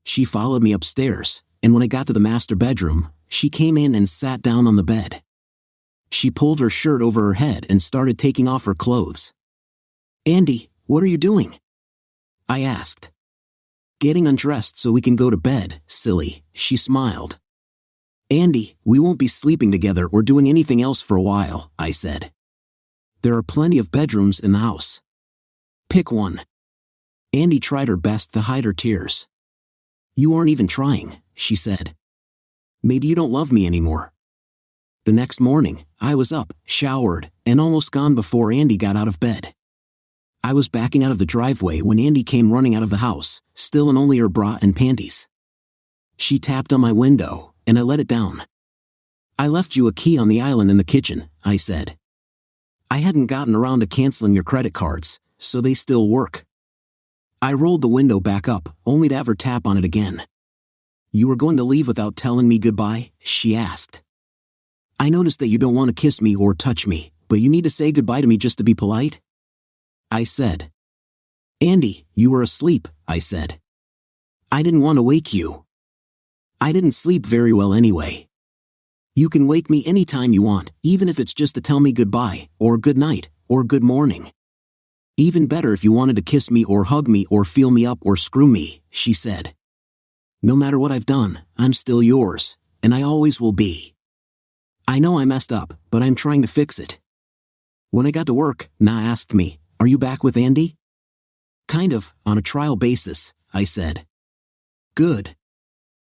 She followed me upstairs, and when I got to the master bedroom, she came in and sat down on the bed. She pulled her shirt over her head and started taking off her clothes. "Andy, what are you doing?" I asked. "Getting undressed so we can go to bed, silly," she smiled. "Andy, we won't be sleeping together or doing anything else for a while," I said. "There are plenty of bedrooms in the house. Pick one." Andy tried her best to hide her tears. "You aren't even trying," she said. "Maybe you don't love me anymore." The next morning, I was up, showered, and almost gone before Andy got out of bed. I was backing out of the driveway when Andy came running out of the house, still in only her bra and panties. She tapped on my window, and I let it down. "I left you a key on the island in the kitchen," I said. "I hadn't gotten around to canceling your credit cards, so they still work." I rolled the window back up, only to have her tap on it again. "You were going to leave without telling me goodbye?" she asked. "I noticed that you don't want to kiss me or touch me, but you need to say goodbye to me just to be polite?" I said. "Andy, you were asleep," I said. "I didn't want to wake you. I didn't sleep very well anyway. You can wake me anytime you want, even if it's just to tell me goodbye, or good night, or good morning. Even better if you wanted to kiss me or hug me or feel me up or screw me," she said. "No matter what I've done, I'm still yours, and I always will be. I know I messed up, but I'm trying to fix it." When I got to work, Na asked me, "Are you back with Andy?" "Kind of, on a trial basis," I said. "Good.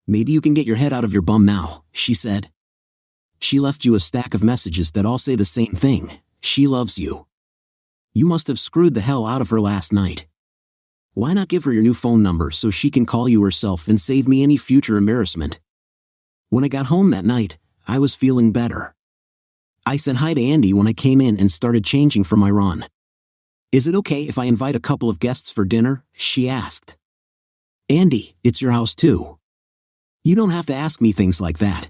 Maybe you can get your head out of your bum now," she said. "She left you a stack of messages that all say the same thing: she loves you. You must have screwed the hell out of her last night. Why not give her your new phone number so she can call you herself and save me any future embarrassment?" When I got home that night, I was feeling better. I said hi to Andy when I came in and started changing for my run. "Is it okay if I invite a couple of guests for dinner?" she asked. "Andy, it's your house too. You don't have to ask me things like that."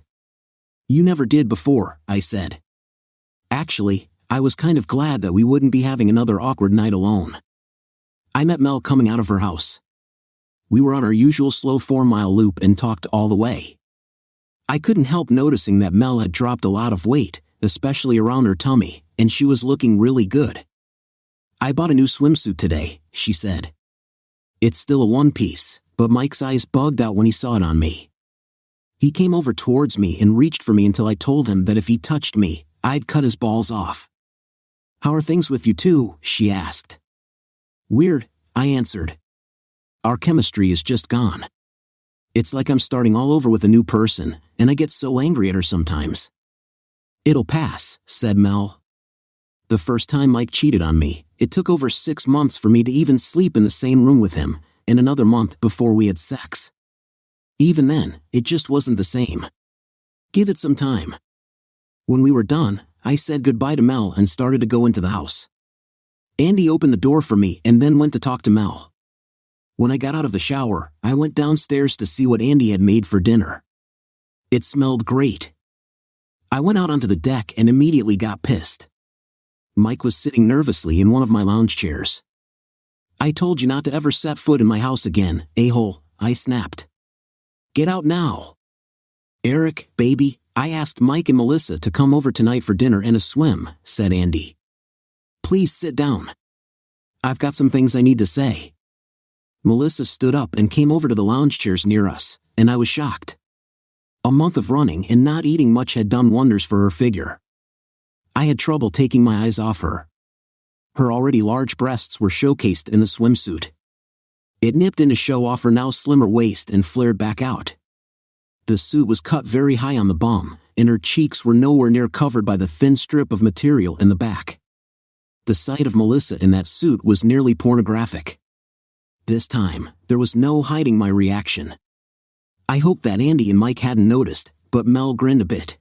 "You never did before," I said. Actually, I was kind of glad that we wouldn't be having another awkward night alone. I met Mel coming out of her house. We were on our usual slow 4-mile loop and talked all the way. I couldn't help noticing that Mel had dropped a lot of weight, especially around her tummy, and she was looking really good. "I bought a new swimsuit today," she said. "It's still a one-piece, but Mike's eyes bugged out when he saw it on me. He came over towards me and reached for me until I told him that if he touched me, I'd cut his balls off." "How are things with you two?" she asked. "Weird," I answered. "Our chemistry is just gone. It's like I'm starting all over with a new person, and I get so angry at her sometimes." "It'll pass," said Mel. "The first time Mike cheated on me, it took over 6 months for me to even sleep in the same room with him, and another month before we had sex. Even then, it just wasn't the same. Give it some time." When we were done, I said goodbye to Mel and started to go into the house. Andy opened the door for me and then went to talk to Mel. When I got out of the shower, I went downstairs to see what Andy had made for dinner. It smelled great. I went out onto the deck and immediately got pissed. Mike was sitting nervously in one of my lounge chairs. "I told you not to ever set foot in my house again, a-hole," I snapped. "Get out now." "Eric, baby, I asked Mike and Melissa to come over tonight for dinner and a swim," said Andy. "Please sit down. I've got some things I need to say." Melissa stood up and came over to the lounge chairs near us, and I was shocked. A month of running and not eating much had done wonders for her figure. I had trouble taking my eyes off her. Her already large breasts were showcased in the swimsuit. It nipped in to show off her now slimmer waist and flared back out. The suit was cut very high on the bum, and her cheeks were nowhere near covered by the thin strip of material in the back. The sight of Melissa in that suit was nearly pornographic. This time, there was no hiding my reaction. I hoped that Andy and Mike hadn't noticed, but Mel grinned a bit.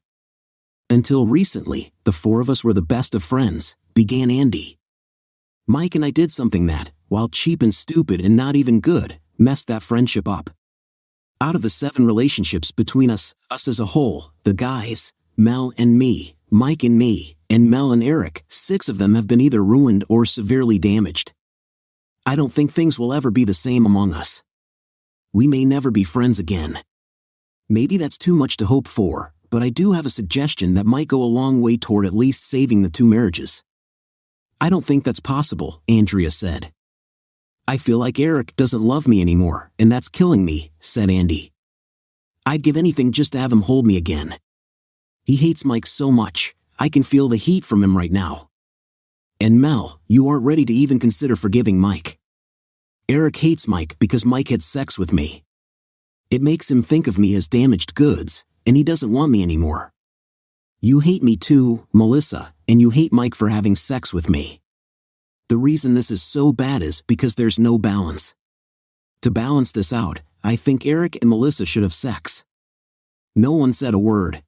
"Until recently, the four of us were the best of friends," began Andy. "Mike and I did something that, while cheap and stupid and not even good, messed that friendship up. Out of the 7 relationships between us as a whole, the guys, Mel and me, Mike and me, and Mel and Eric, 6 of them have been either ruined or severely damaged. I don't think things will ever be the same among us. We may never be friends again. Maybe that's too much to hope for, but I do have a suggestion that might go a long way toward at least saving the two marriages. I don't think that's possible, Andrea said. I feel like Eric doesn't love me anymore, and that's killing me, said Andy. I'd give anything just to have him hold me again. He hates Mike so much, I can feel the heat from him right now. And Mel, you aren't ready to even consider forgiving Mike. Eric hates Mike because Mike had sex with me. It makes him think of me as damaged goods, and he doesn't want me anymore. You hate me too, Melissa, and you hate Mike for having sex with me. The reason this is so bad is because there's no balance. To balance this out, I think Eric and Melissa should have sex. No one said a word.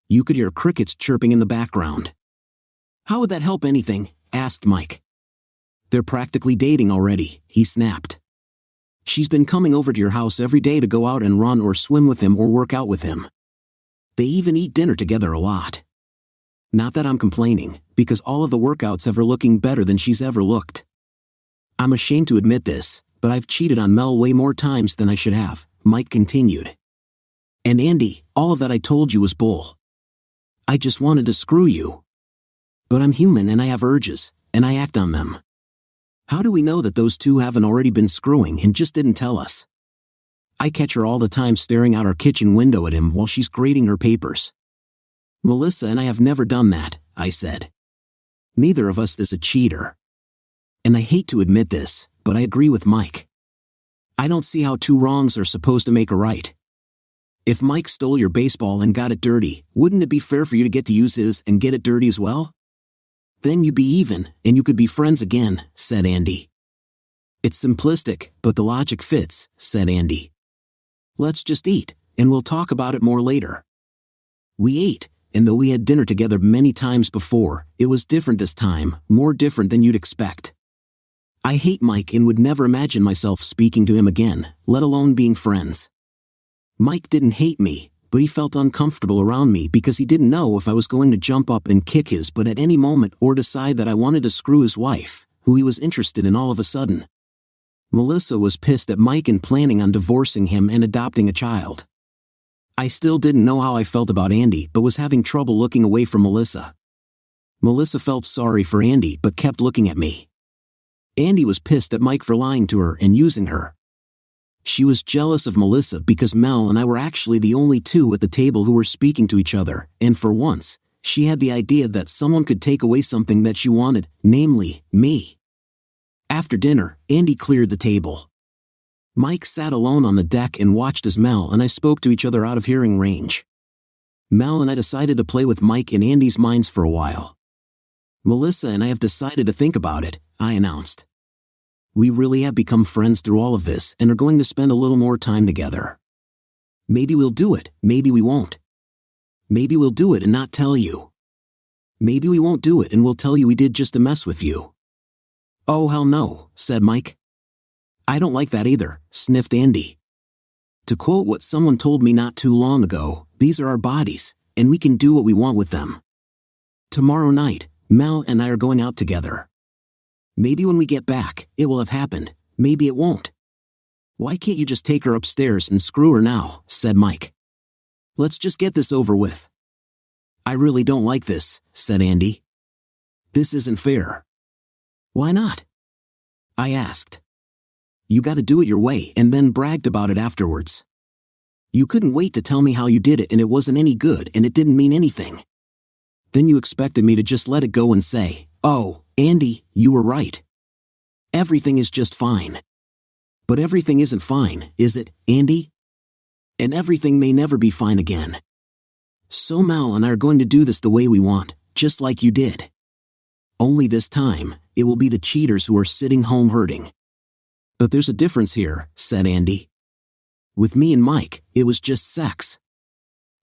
You could hear crickets chirping in the background. How would that help anything? Asked Mike. They're practically dating already, he snapped. She's been coming over to your house every day to go out and run or swim with him or work out with him. They even eat dinner together a lot. Not that I'm complaining, because all of the workouts have her looking better than she's ever looked. I'm ashamed to admit this, but I've cheated on Mel way more times than I should have, Mike continued. And Andy, all of that I told you was bull. I just wanted to screw you. But I'm human and I have urges, and I act on them. How do we know that those two haven't already been screwing and just didn't tell us? I catch her all the time staring out our kitchen window at him while she's grading her papers. Melissa and I have never done that, I said. Neither of us is a cheater. And I hate to admit this, but I agree with Mike. I don't see how two wrongs are supposed to make a right. If Mike stole your baseball and got it dirty, wouldn't it be fair for you to get to use his and get it dirty as well? Then you'd be even, and you could be friends again, said Andy. It's simplistic, but the logic fits, said Andy. Let's just eat, and we'll talk about it more later. We ate, and though we had dinner together many times before, it was different this time, more different than you'd expect. I hate Mike and would never imagine myself speaking to him again, let alone being friends. Mike didn't hate me, but he felt uncomfortable around me because he didn't know if I was going to jump up and kick his butt at any moment or decide that I wanted to screw his wife, who he was interested in all of a sudden. Melissa was pissed at Mike and planning on divorcing him and adopting a child. I still didn't know how I felt about Andy but was having trouble looking away from Melissa. Melissa felt sorry for Andy but kept looking at me. Andy was pissed at Mike for lying to her and using her. She was jealous of Melissa because Mel and I were actually the only two at the table who were speaking to each other, and for once, she had the idea that someone could take away something that she wanted, namely, me. After dinner, Andy cleared the table. Mike sat alone on the deck and watched as Mel and I spoke to each other out of hearing range. Mel and I decided to play with Mike and Andy's minds for a while. Melissa and I have decided to think about it, I announced. We really have become friends through all of this and are going to spend a little more time together. Maybe we'll do it, maybe we won't. Maybe we'll do it and not tell you. Maybe we won't do it and we'll tell you we did just to mess with you. Oh hell no, said Mike. I don't like that either, sniffed Andy. To quote what someone told me not too long ago, these are our bodies, and we can do what we want with them. Tomorrow night, Mel and I are going out together. Maybe when we get back, it will have happened, maybe it won't. Why can't you just take her upstairs and screw her now, said Mike. Let's just get this over with. I really don't like this, said Andy. This isn't fair. Why not? I asked. You gotta do it your way and then bragged about it afterwards. You couldn't wait to tell me how you did it and it wasn't any good and it didn't mean anything. Then you expected me to just let it go and say, oh, Andy, you were right. Everything is just fine. But everything isn't fine, is it, Andy? And everything may never be fine again. So Mel and I are going to do this the way we want, just like you did. Only this time, it will be the cheaters who are sitting home hurting. But there's a difference here, said Andy. With me and Mike, it was just sex.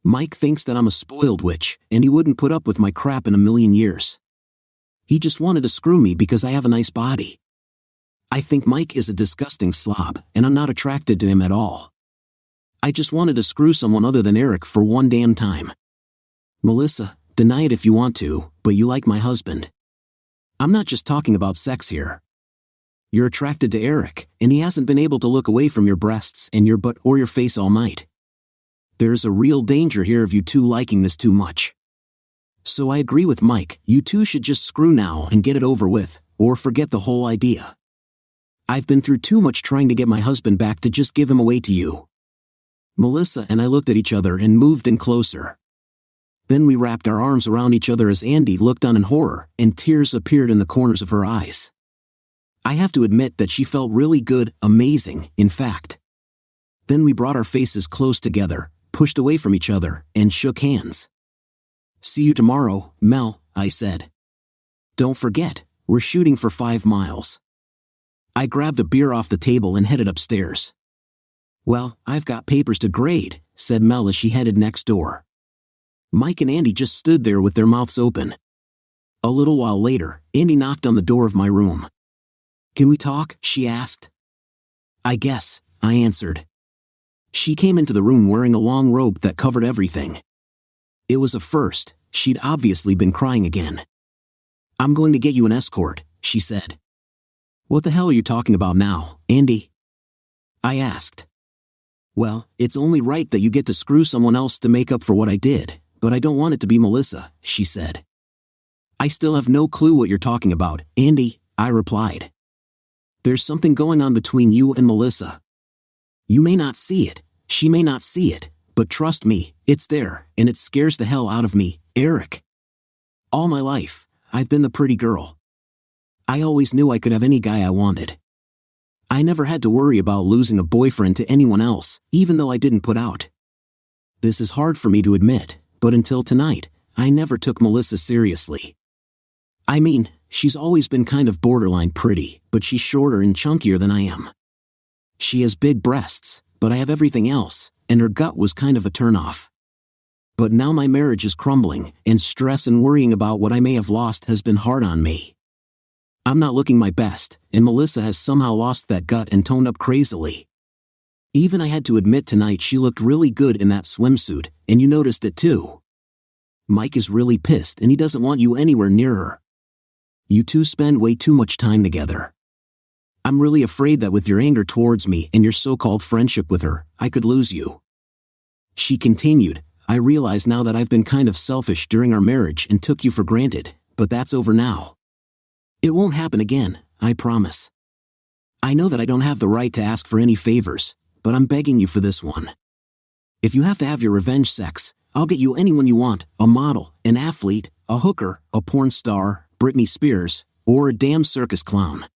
Mike thinks that I'm a spoiled witch, and he wouldn't put up with my crap in a million years. He just wanted to screw me because I have a nice body. I think Mike is a disgusting slob, and I'm not attracted to him at all. I just wanted to screw someone other than Eric for one damn time. Melissa, deny it if you want to, but you like my husband. I'm not just talking about sex here. You're attracted to Eric, and he hasn't been able to look away from your breasts and your butt or your face all night. There's a real danger here of you two liking this too much. So I agree with Mike, you two should just screw now and get it over with, or forget the whole idea. I've been through too much trying to get my husband back to just give him away to you." Melissa and I looked at each other and moved in closer. Then we wrapped our arms around each other as Andy looked on in horror, and tears appeared in the corners of her eyes. I have to admit that she felt really good, amazing, in fact. Then we brought our faces close together, pushed away from each other, and shook hands. "See you tomorrow, Mel," I said. "Don't forget, we're shooting for 5 miles." I grabbed a beer off the table and headed upstairs. "Well, I've got papers to grade," said Mel as she headed next door. Mike and Andy just stood there with their mouths open. A little while later, Andy knocked on the door of my room. "Can we talk?" she asked. "I guess," I answered. She came into the room wearing a long robe that covered everything. It was a first, she'd obviously been crying again. "I'm going to get you an escort," she said. "What the hell are you talking about now, Andy?" I asked. "Well, it's only right that you get to screw someone else to make up for what I did, but I don't want it to be Melissa," she said. "I still have no clue what you're talking about, Andy," I replied. "There's something going on between you and Melissa. You may not see it, she may not see it, but trust me, it's there, and it scares the hell out of me, Eric. All my life, I've been the pretty girl. I always knew I could have any guy I wanted. I never had to worry about losing a boyfriend to anyone else, even though I didn't put out. This is hard for me to admit, but until tonight, I never took Melissa seriously. I mean, she's always been kind of borderline pretty, but she's shorter and chunkier than I am. She has big breasts, but I have everything else, and her gut was kind of a turnoff. But now my marriage is crumbling, and stress and worrying about what I may have lost has been hard on me. I'm not looking my best, and Melissa has somehow lost that gut and toned up crazily. Even I had to admit tonight she looked really good in that swimsuit, and you noticed it too. Mike is really pissed and he doesn't want you anywhere near her. You two spend way too much time together. I'm really afraid that with your anger towards me and your so-called friendship with her, I could lose you." She continued, "I realize now that I've been kind of selfish during our marriage and took you for granted, but that's over now. It won't happen again, I promise. I know that I don't have the right to ask for any favors, but I'm begging you for this one. If you have to have your revenge sex, I'll get you anyone you want, a model, an athlete, a hooker, a porn star, Britney Spears, or a damn circus clown.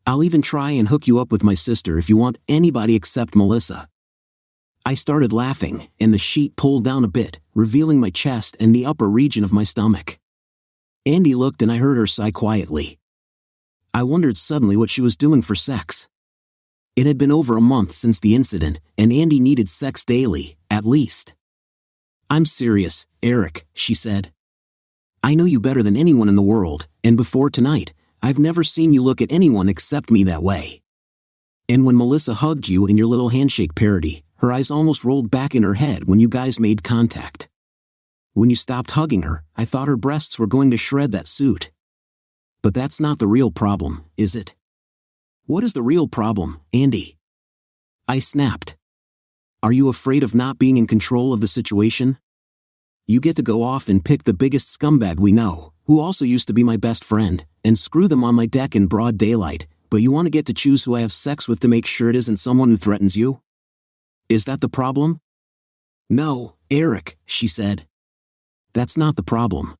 I'll even try and hook you up with my sister if you want anybody except Melissa." I started laughing, and the sheet pulled down a bit, revealing my chest and the upper region of my stomach. Andy looked and I heard her sigh quietly. I wondered suddenly what she was doing for sex. It had been over a month since the incident, and Andy needed sex daily, at least. "I'm serious, Eric," she said. "I know you better than anyone in the world, and before tonight, I've never seen you look at anyone except me that way." And when Melissa hugged you in your little handshake parody, her eyes almost rolled back in her head when you guys made contact. When you stopped hugging her, I thought her breasts were going to shred that suit. But that's not the real problem, is it? What is the real problem, Andy? I snapped. Are you afraid of not being in control of the situation? You get to go off and pick the biggest scumbag we know, who also used to be my best friend, and screw them on my deck in broad daylight, but you want to get to choose who I have sex with to make sure it isn't someone who threatens you? Is that the problem? No, Eric, she said. That's not the problem.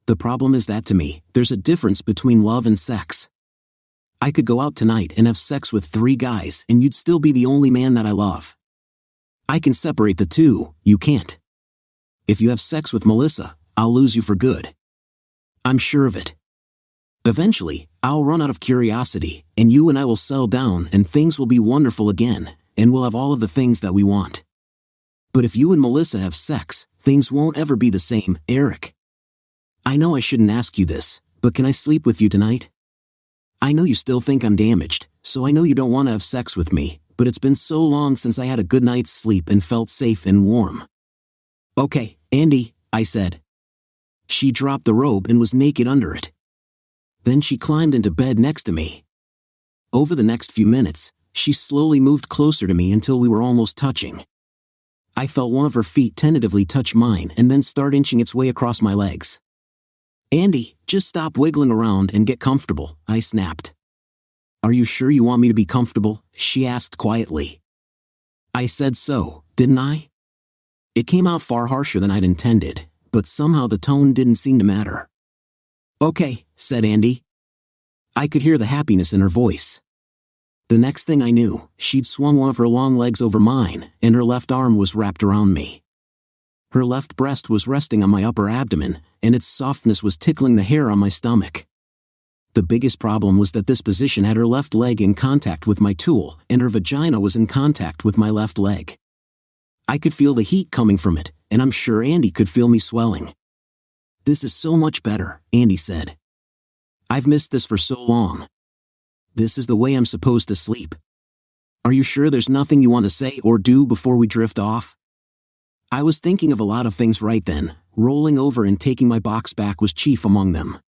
The problem is that to me, there's a difference between love and sex. I could go out tonight and have sex with 3 guys and you'd still be the only man that I love. I can separate the two, you can't. If you have sex with Melissa, I'll lose you for good. I'm sure of it. Eventually, I'll run out of curiosity, and you and I will settle down and things will be wonderful again, and we'll have all of the things that we want. But if you and Melissa have sex, things won't ever be the same, Eric. I know I shouldn't ask you this, but can I sleep with you tonight? I know you still think I'm damaged, so I know you don't want to have sex with me, but it's been so long since I had a good night's sleep and felt safe and warm. Okay, Andy, I said. She dropped the robe and was naked under it. Then she climbed into bed next to me. Over the next few minutes, she slowly moved closer to me until we were almost touching. I felt one of her feet tentatively touch mine and then start inching its way across my legs. "Andy, just stop wiggling around and get comfortable," I snapped. "Are you sure you want me to be comfortable?" she asked quietly. I said so, didn't I? It came out far harsher than I'd intended, but somehow the tone didn't seem to matter. "Okay," said Andy. I could hear the happiness in her voice. The next thing I knew, she'd swung one of her long legs over mine, and her left arm was wrapped around me. Her left breast was resting on my upper abdomen, and its softness was tickling the hair on my stomach. The biggest problem was that this position had her left leg in contact with my tool, and her vagina was in contact with my left leg. I could feel the heat coming from it, and I'm sure Andy could feel me swelling. "This is so much better," Andy said. "I've missed this for so long. This is the way I'm supposed to sleep. Are you sure there's nothing you want to say or do before we drift off?" I was thinking of a lot of things right then. Rolling over and taking my box back was chief among them.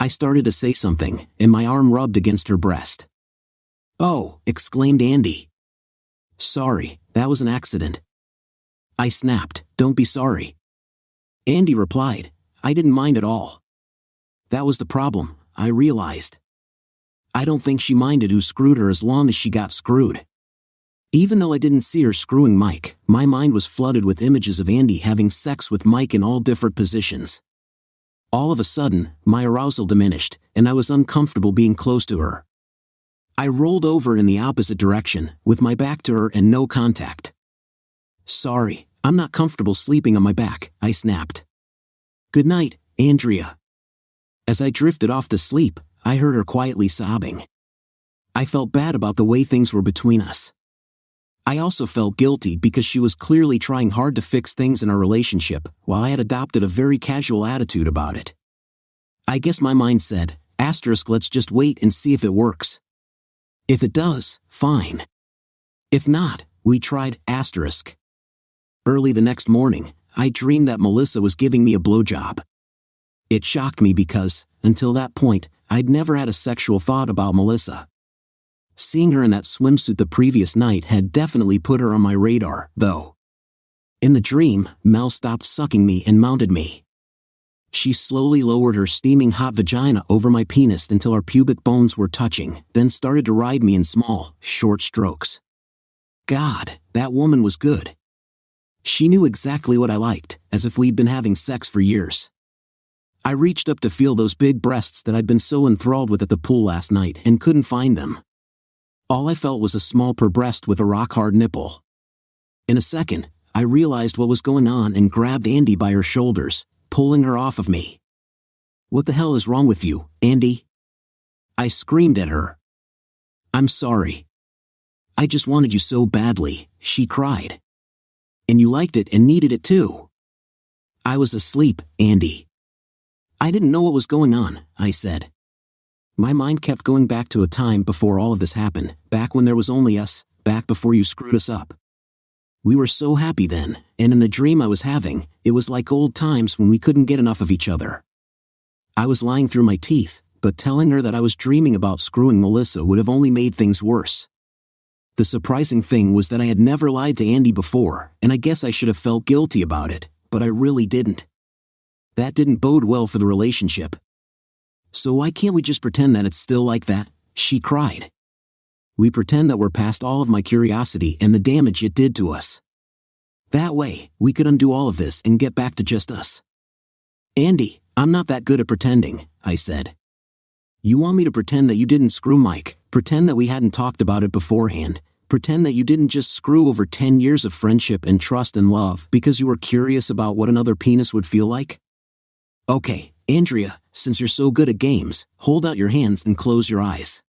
I started to say something, and my arm rubbed against her breast. "Oh," exclaimed Andy. "Sorry, that was an accident." I snapped, "Don't be sorry." Andy replied, "I didn't mind at all." That was the problem, I realized. I don't think she minded who screwed her as long as she got screwed. Even though I didn't see her screwing Mike, my mind was flooded with images of Andy having sex with Mike in all different positions. All of a sudden, my arousal diminished, and I was uncomfortable being close to her. I rolled over in the opposite direction, with my back to her and no contact. "Sorry, I'm not comfortable sleeping on my back," I snapped. "Good night, Andrea." As I drifted off to sleep, I heard her quietly sobbing. I felt bad about the way things were between us. I also felt guilty because she was clearly trying hard to fix things in our relationship, while I had adopted a very casual attitude about it. I guess my mind said, let's just wait and see if it works. If it does, fine. If not, we tried, Early the next morning, I dreamed that Melissa was giving me a blowjob. It shocked me because, until that point, I'd never had a sexual thought about Melissa. Seeing her in that swimsuit the previous night had definitely put her on my radar, though. In the dream, Mel stopped sucking me and mounted me. She slowly lowered her steaming hot vagina over my penis until our pubic bones were touching, then started to ride me in small, short strokes. God, that woman was good. She knew exactly what I liked, as if we'd been having sex for years. I reached up to feel those big breasts that I'd been so enthralled with at the pool last night and couldn't find them. All I felt was a small per breast with a rock-hard nipple. In a second, I realized what was going on and grabbed Andy by her shoulders, pulling her off of me. "What the hell is wrong with you, Andy?" I screamed at her. "I'm sorry. I just wanted you so badly," she cried. "And you liked it and needed it too." "I was asleep, Andy." "I didn't know what was going on," I said. My mind kept going back to a time before all of this happened, back when there was only us, back before you screwed us up. We were so happy then, and in the dream I was having, it was like old times when we couldn't get enough of each other. I was lying through my teeth, but telling her that I was dreaming about screwing Melissa would have only made things worse. The surprising thing was that I had never lied to Andy before, and I guess I should have felt guilty about it, but I really didn't. That didn't bode well for the relationship. "So why can't we just pretend that it's still like that?" she cried. "We pretend that we're past all of my curiosity and the damage it did to us. That way, we could undo all of this and get back to just us." "Andy, I'm not that good at pretending," I said. "You want me to pretend that you didn't screw Mike, pretend that we hadn't talked about it beforehand, pretend that you didn't just screw over 10 years of friendship and trust and love because you were curious about what another penis would feel like? Okay, Andrea, since you're so good at games, hold out your hands and close your eyes."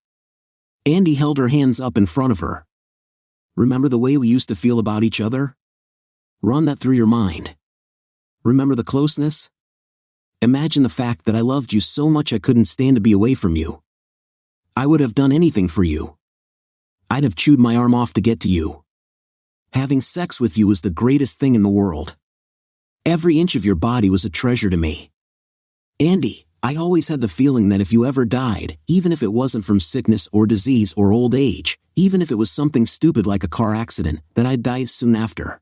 Andy held her hands up in front of her. "Remember the way we used to feel about each other? Run that through your mind. Remember the closeness? Imagine the fact that I loved you so much I couldn't stand to be away from you. I would have done anything for you. I'd have chewed my arm off to get to you. Having sex with you was the greatest thing in the world. Every inch of your body was a treasure to me. Andy, I always had the feeling that if you ever died, even if it wasn't from sickness or disease or old age, even if it was something stupid like a car accident, that I'd die soon after.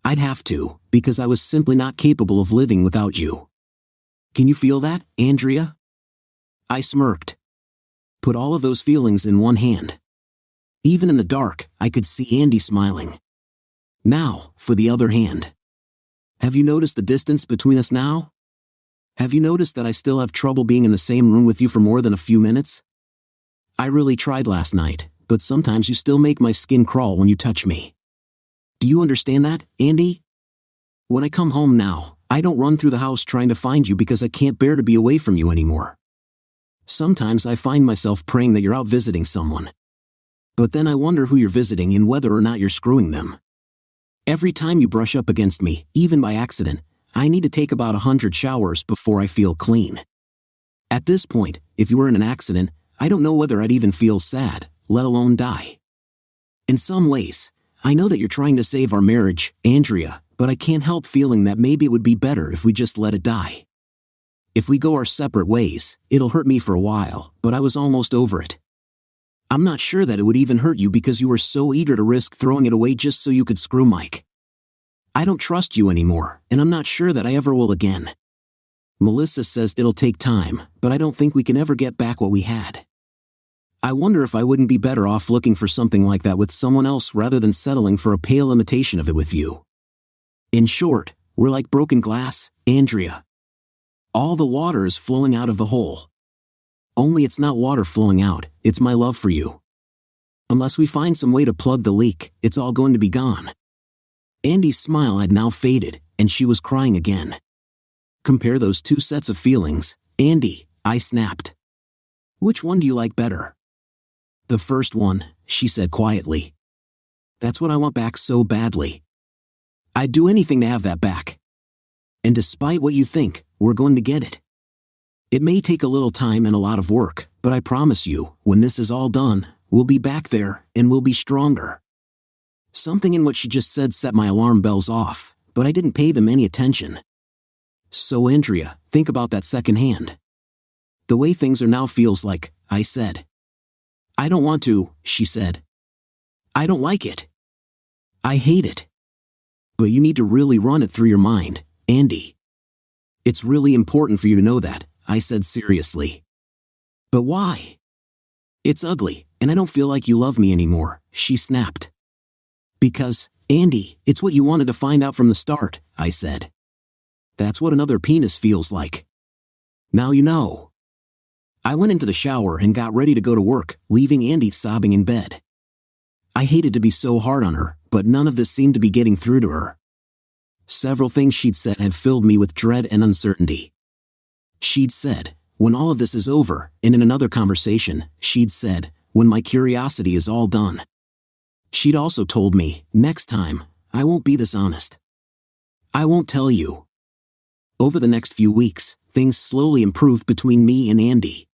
I'd have to, because I was simply not capable of living without you. Can you feel that, Andrea? I smirked. Put all of those feelings in one hand. Even in the dark, I could see Andy smiling. Now, for the other hand. Have you noticed the distance between us now? Have you noticed that I still have trouble being in the same room with you for more than a few minutes? I really tried last night, but sometimes you still make my skin crawl when you touch me. Do you understand that, Andy? When I come home now, I don't run through the house trying to find you because I can't bear to be away from you anymore. Sometimes I find myself praying that you're out visiting someone. But then I wonder who you're visiting and whether or not you're screwing them. Every time you brush up against me, even by accident, I need to take about 100 showers before I feel clean. At this point, if you were in an accident, I don't know whether I'd even feel sad, let alone die. In some ways, I know that you're trying to save our marriage, Andrea, but I can't help feeling that maybe it would be better if we just let it die. If we go our separate ways, it'll hurt me for a while, but I was almost over it. I'm not sure that it would even hurt you because you were so eager to risk throwing it away just so you could screw Mike. I don't trust you anymore, and I'm not sure that I ever will again. Melissa says it'll take time, but I don't think we can ever get back what we had. I wonder if I wouldn't be better off looking for something like that with someone else rather than settling for a pale imitation of it with you. In short, we're like broken glass, Andrea. All the water is flowing out of the hole. Only it's not water flowing out, it's my love for you. Unless we find some way to plug the leak, it's all going to be gone. Andy's smile had now faded, and she was crying again. Compare those two sets of feelings, Andy, I snapped. Which one do you like better? The first one, she said quietly. That's what I want back so badly. I'd do anything to have that back. And despite what you think, we're going to get it. It may take a little time and a lot of work, but I promise you, when this is all done, we'll be back there, and we'll be stronger. Something in what she just said set my alarm bells off, but I didn't pay them any attention. So Andrea, think about that second hand. The way things are now feels like, I said. I don't want to, she said. I don't like it. I hate it. But you need to really run it through your mind, Andy. It's really important for you to know that, I said seriously. But why? It's ugly, and I don't feel like you love me anymore, she snapped. Because, Andy, it's what you wanted to find out from the start, I said. That's what another penis feels like. Now you know. I went into the shower and got ready to go to work, leaving Andy sobbing in bed. I hated to be so hard on her, but none of this seemed to be getting through to her. Several things she'd said had filled me with dread and uncertainty. She'd said, when all of this is over, and in another conversation, she'd said, when my curiosity is all done. She'd also told me, next time, I won't be this honest. I won't tell you. Over the next few weeks, things slowly improved between me and Andy.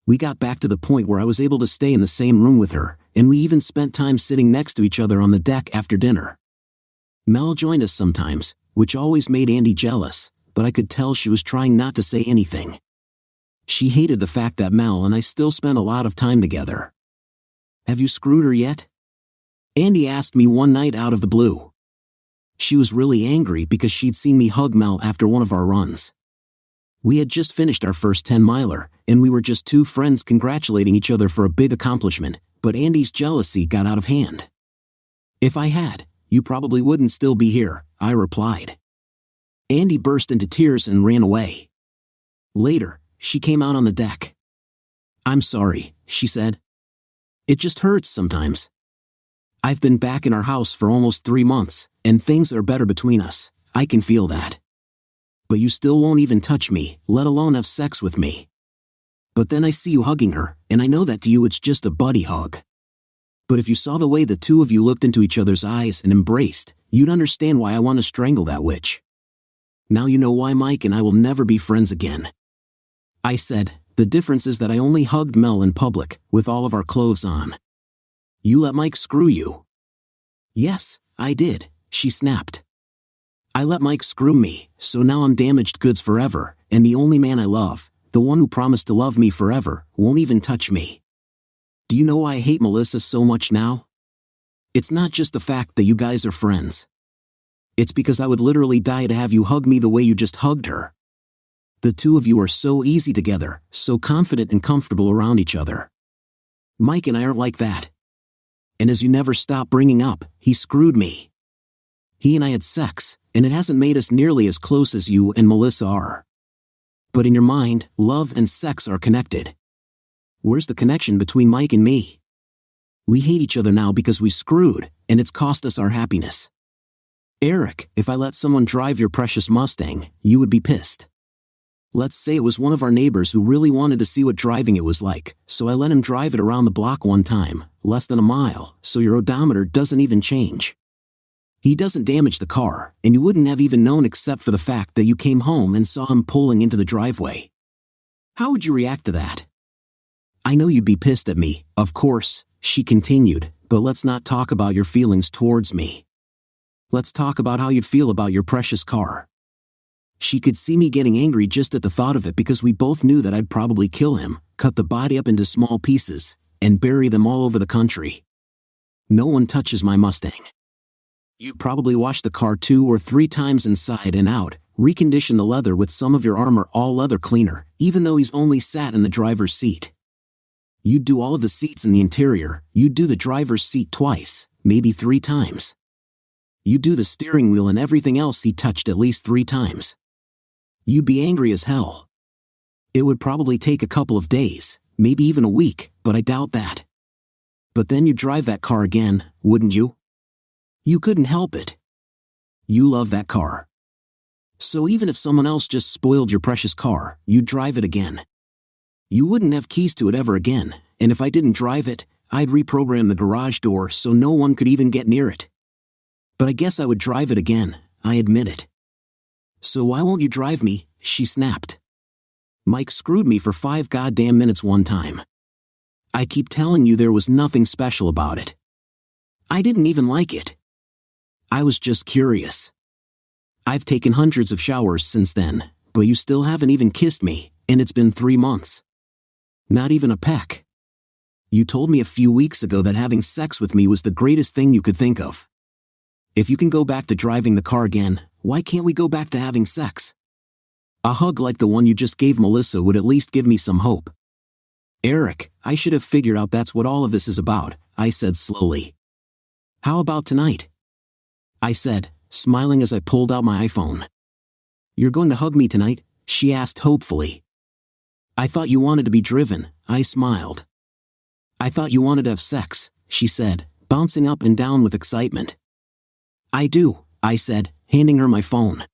We got back to the point where I was able to stay in the same room with her, and we even spent time sitting next to each other on the deck after dinner. Mel joined us sometimes, which always made Andy jealous, but I could tell she was trying not to say anything. She hated the fact that Mel and I still spent a lot of time together. Have you screwed her yet? Andy asked me one night out of the blue. She was really angry because she'd seen me hug Mel after one of our runs. We had just finished our first 10-miler, and we were just two friends congratulating each other for a big accomplishment, but Andy's jealousy got out of hand. If I had, you probably wouldn't still be here, I replied. Andy burst into tears and ran away. Later, she came out on the deck. I'm sorry, she said. It just hurts sometimes. I've been back in our house for almost 3 months, and things are better between us, I can feel that. But you still won't even touch me, let alone have sex with me. But then I see you hugging her, and I know that to you it's just a buddy hug. But if you saw the way the two of you looked into each other's eyes and embraced, you'd understand why I want to strangle that witch. Now you know why Mike and I will never be friends again. I said, the difference is that I only hugged Mel in public, with all of our clothes on. You let Mike screw you. Yes, I did, she snapped. I let Mike screw me, so now I'm damaged goods forever, and the only man I love, the one who promised to love me forever, won't even touch me. Do you know why I hate Melissa so much now? It's not just the fact that you guys are friends. It's because I would literally die to have you hug me the way you just hugged her. The two of you are so easy together, so confident and comfortable around each other. Mike and I aren't like that. And as you never stop bringing up, he screwed me. He and I had sex, and it hasn't made us nearly as close as you and Melissa are. But in your mind, love and sex are connected. Where's the connection between Mike and me? We hate each other now because we screwed, and it's cost us our happiness. Eric, if I let someone drive your precious Mustang, you would be pissed. Let's say it was one of our neighbors who really wanted to see what driving it was like, so I let him drive it around the block one time, less than a mile, so your odometer doesn't even change. He doesn't damage the car, and you wouldn't have even known except for the fact that you came home and saw him pulling into the driveway. How would you react to that? I know you'd be pissed at me, of course, she continued, but let's not talk about your feelings towards me. Let's talk about how you'd feel about your precious car. She could see me getting angry just at the thought of it because we both knew that I'd probably kill him, cut the body up into small pieces, and bury them all over the country. No one touches my Mustang. You'd probably wash the car 2 or 3 times inside and out, recondition the leather with some of your Armor All Leather cleaner, even though he's only sat in the driver's seat. You'd do all of the seats in the interior, you'd do the driver's seat twice, maybe 3 times. You'd do the steering wheel and everything else he touched at least 3 times. You'd be angry as hell. It would probably take a couple of days, maybe even a week, but I doubt that. But then you'd drive that car again, wouldn't you? You couldn't help it. You love that car. So even if someone else just spoiled your precious car, you'd drive it again. You wouldn't have keys to it ever again, and if I didn't drive it, I'd reprogram the garage door so no one could even get near it. But I guess I would drive it again, I admit it. So why won't you drive me? She snapped. Mike screwed me for 5 goddamn minutes one time. I keep telling you there was nothing special about it. I didn't even like it. I was just curious. I've taken hundreds of showers since then, but you still haven't even kissed me, and it's been 3 months. Not even a peck. You told me a few weeks ago that having sex with me was the greatest thing you could think of. If you can go back to driving the car again, why can't we go back to having sex? A hug like the one you just gave Melissa would at least give me some hope. Eric, I should have figured out that's what all of this is about, I said slowly. How about tonight? I said, smiling as I pulled out my iPhone. You're going to hug me tonight? She asked hopefully. I thought you wanted to be driven, I smiled. I thought you wanted to have sex, she said, bouncing up and down with excitement. I do, I said, handing her my phone.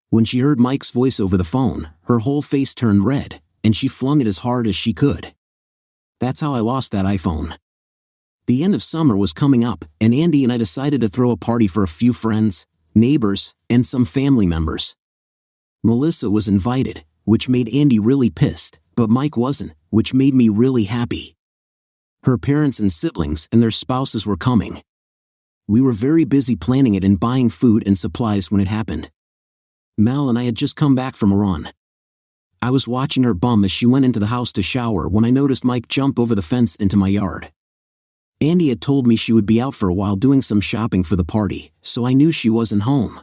When she heard Mike's voice over the phone, her whole face turned red, and she flung it as hard as she could. That's how I lost that iPhone. The end of summer was coming up, and Andy and I decided to throw a party for a few friends, neighbors, and some family members. Melissa was invited, which made Andy really pissed, but Mike wasn't, which made me really happy. Her parents and siblings and their spouses were coming. We were very busy planning it and buying food and supplies when it happened. Mel and I had just come back from a run. I was watching her bum as she went into the house to shower when I noticed Mike jump over the fence into my yard. Andy had told me she would be out for a while doing some shopping for the party, so I knew she wasn't home.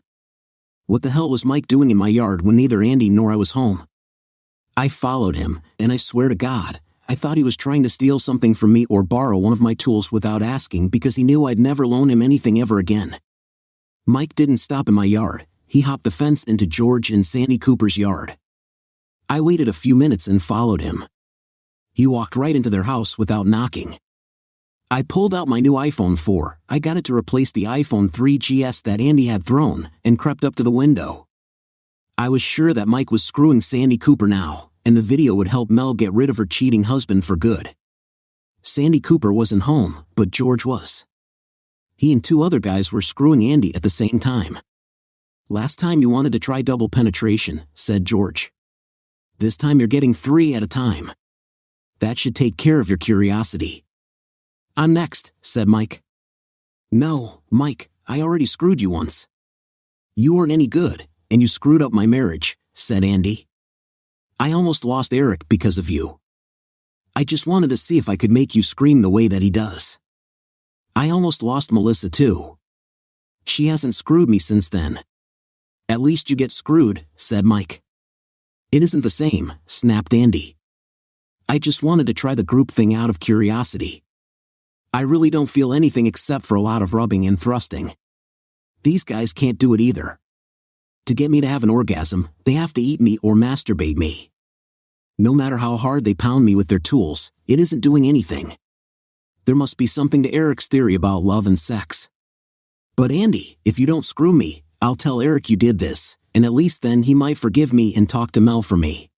What the hell was Mike doing in my yard when neither Andy nor I was home? I followed him, and I swear to God, I thought he was trying to steal something from me or borrow one of my tools without asking because he knew I'd never loan him anything ever again. Mike didn't stop in my yard, he hopped the fence into George and Sandy Cooper's yard. I waited a few minutes and followed him. He walked right into their house without knocking. I pulled out my new iPhone 4, I got it to replace the iPhone 3GS that Andy had thrown, and crept up to the window. I was sure that Mike was screwing Sandy Cooper now, and the video would help Mel get rid of her cheating husband for good. Sandy Cooper wasn't home, but George was. He and 2 other guys were screwing Andy at the same time. Last time you wanted to try double penetration, said George. This time you're getting 3 at a time. That should take care of your curiosity. I'm next, said Mike. No, Mike, I already screwed you once. You weren't any good, and you screwed up my marriage, said Andy. I almost lost Eric because of you. I just wanted to see if I could make you scream the way that he does. I almost lost Melissa too. She hasn't screwed me since then. At least you get screwed, said Mike. It isn't the same, snapped Andy. I just wanted to try the group thing out of curiosity. I really don't feel anything except for a lot of rubbing and thrusting. These guys can't do it either. To get me to have an orgasm, they have to eat me or masturbate me. No matter how hard they pound me with their tools, it isn't doing anything. There must be something to Eric's theory about love and sex. But Andy, if you don't screw me, I'll tell Eric you did this, and at least then he might forgive me and talk to Mel for me.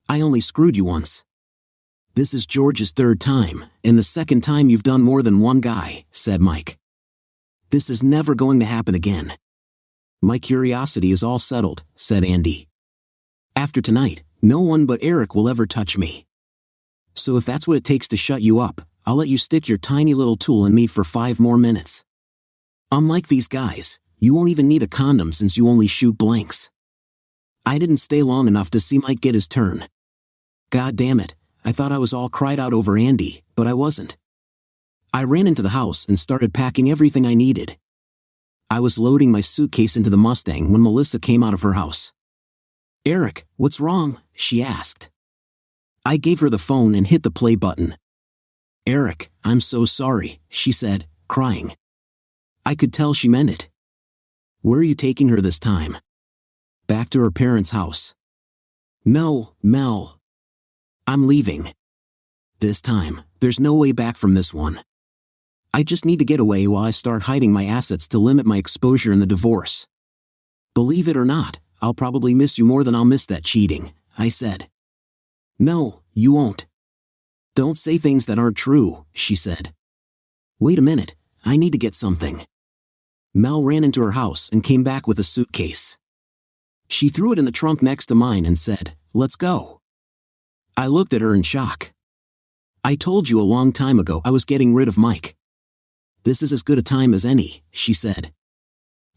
I only screwed you once. This is George's third time, and the second time you've done more than one guy, said Mike. This is never going to happen again. My curiosity is all settled, said Andy. After tonight, no one but Eric will ever touch me. So if that's what it takes to shut you up, I'll let you stick your tiny little tool in me for 5 more minutes. Unlike these guys, you won't even need a condom since you only shoot blanks. I didn't stay long enough to see Mike get his turn. God damn it, I thought I was all cried out over Andy, but I wasn't. I ran into the house and started packing everything I needed. I was loading my suitcase into the Mustang when Melissa came out of her house. Eric, what's wrong? She asked. I gave her the phone and hit the play button. Eric, I'm so sorry, she said, crying. I could tell she meant it. Where are you taking her this time? Back to her parents' house. No, Mel. I'm leaving. This time, there's no way back from this one. I just need to get away while I start hiding my assets to limit my exposure in the divorce. Believe it or not, I'll probably miss you more than I'll miss that cheating, I said. No, you won't. Don't say things that aren't true, she said. Wait a minute, I need to get something. Mel ran into her house and came back with a suitcase. She threw it in the trunk next to mine and said, let's go. I looked at her in shock. I told you a long time ago I was getting rid of Mike. This is as good a time as any, she said.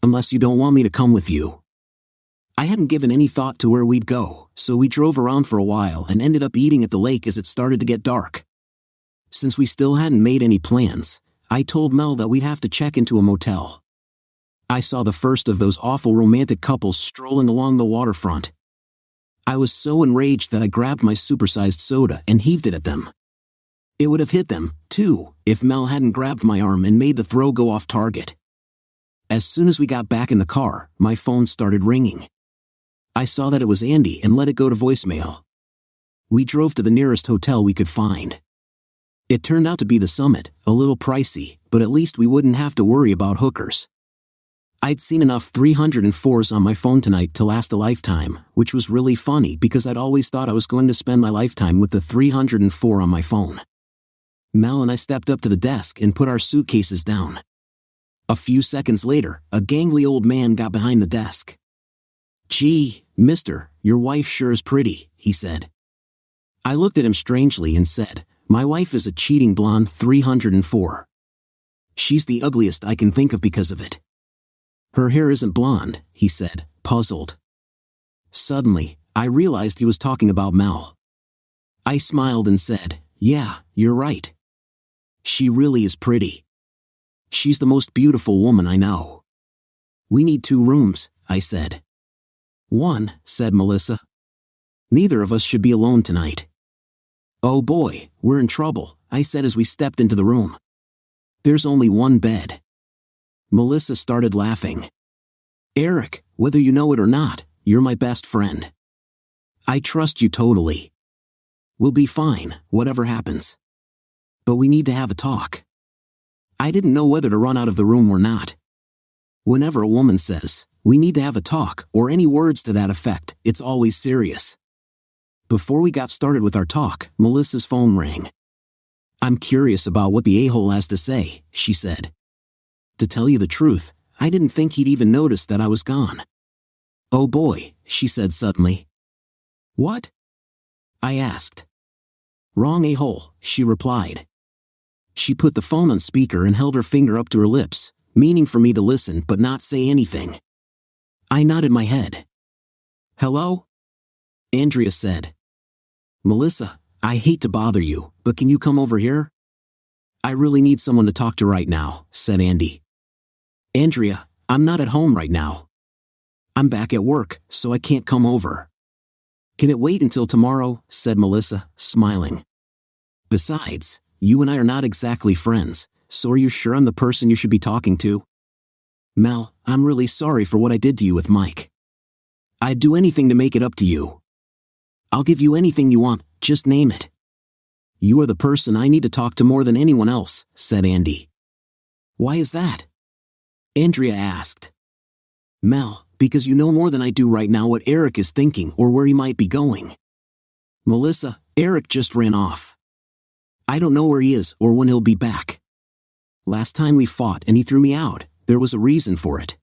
Unless you don't want me to come with you. I hadn't given any thought to where we'd go, so we drove around for a while and ended up eating at the lake as it started to get dark. Since we still hadn't made any plans, I told Mel that we'd have to check into a motel. I saw the first of those awful romantic couples strolling along the waterfront. I was so enraged that I grabbed my supersized soda and heaved it at them. It would have hit them, too, if Mel hadn't grabbed my arm and made the throw go off target. As soon as we got back in the car, my phone started ringing. I saw that it was Andy and let it go to voicemail. We drove to the nearest hotel we could find. It turned out to be the Summit, a little pricey, but at least we wouldn't have to worry about hookers. I'd seen enough 304s on my phone tonight to last a lifetime, which was really funny because I'd always thought I was going to spend my lifetime with the 304 on my phone. Mel and I stepped up to the desk and put our suitcases down. A few seconds later, a gangly old man got behind the desk. Gee, mister, your wife sure is pretty, he said. I looked at him strangely and said, my wife is a cheating blonde 304. She's the ugliest I can think of because of it. Her hair isn't blonde, he said, puzzled. Suddenly, I realized he was talking about Mel. I smiled and said, yeah, you're right. She really is pretty. She's the most beautiful woman I know. We need 2 rooms, I said. 1, said Melissa. Neither of us should be alone tonight. Oh boy, we're in trouble, I said as we stepped into the room. There's only 1 bed. Melissa started laughing. Eric, whether you know it or not, you're my best friend. I trust you totally. We'll be fine, whatever happens. But we need to have a talk. I didn't know whether to run out of the room or not. Whenever a woman says, we need to have a talk, or any words to that effect, it's always serious. Before we got started with our talk, Melissa's phone rang. I'm curious about what the a-hole has to say, she said. To tell you the truth, I didn't think he'd even notice that I was gone. Oh boy, she said suddenly. What? I asked. Wrong a-hole, she replied. She put the phone on speaker and held her finger up to her lips, meaning for me to listen but not say anything. I nodded my head. Hello? Andrea said. Melissa, I hate to bother you, but can you come over here? I really need someone to talk to right now, said Andy. Andrea, I'm not at home right now. I'm back at work, so I can't come over. Can it wait until tomorrow? Said Melissa, smiling. Besides, you and I are not exactly friends, so are you sure I'm the person you should be talking to? Mel, I'm really sorry for what I did to you with Mike. I'd do anything to make it up to you. I'll give you anything you want, just name it. You are the person I need to talk to more than anyone else, said Andy. Why is that? Andrea asked. Mel, because you know more than I do right now what Eric is thinking or where he might be going. Melissa, Eric just ran off. I don't know where he is or when he'll be back. Last time we fought and he threw me out, there was a reason for it.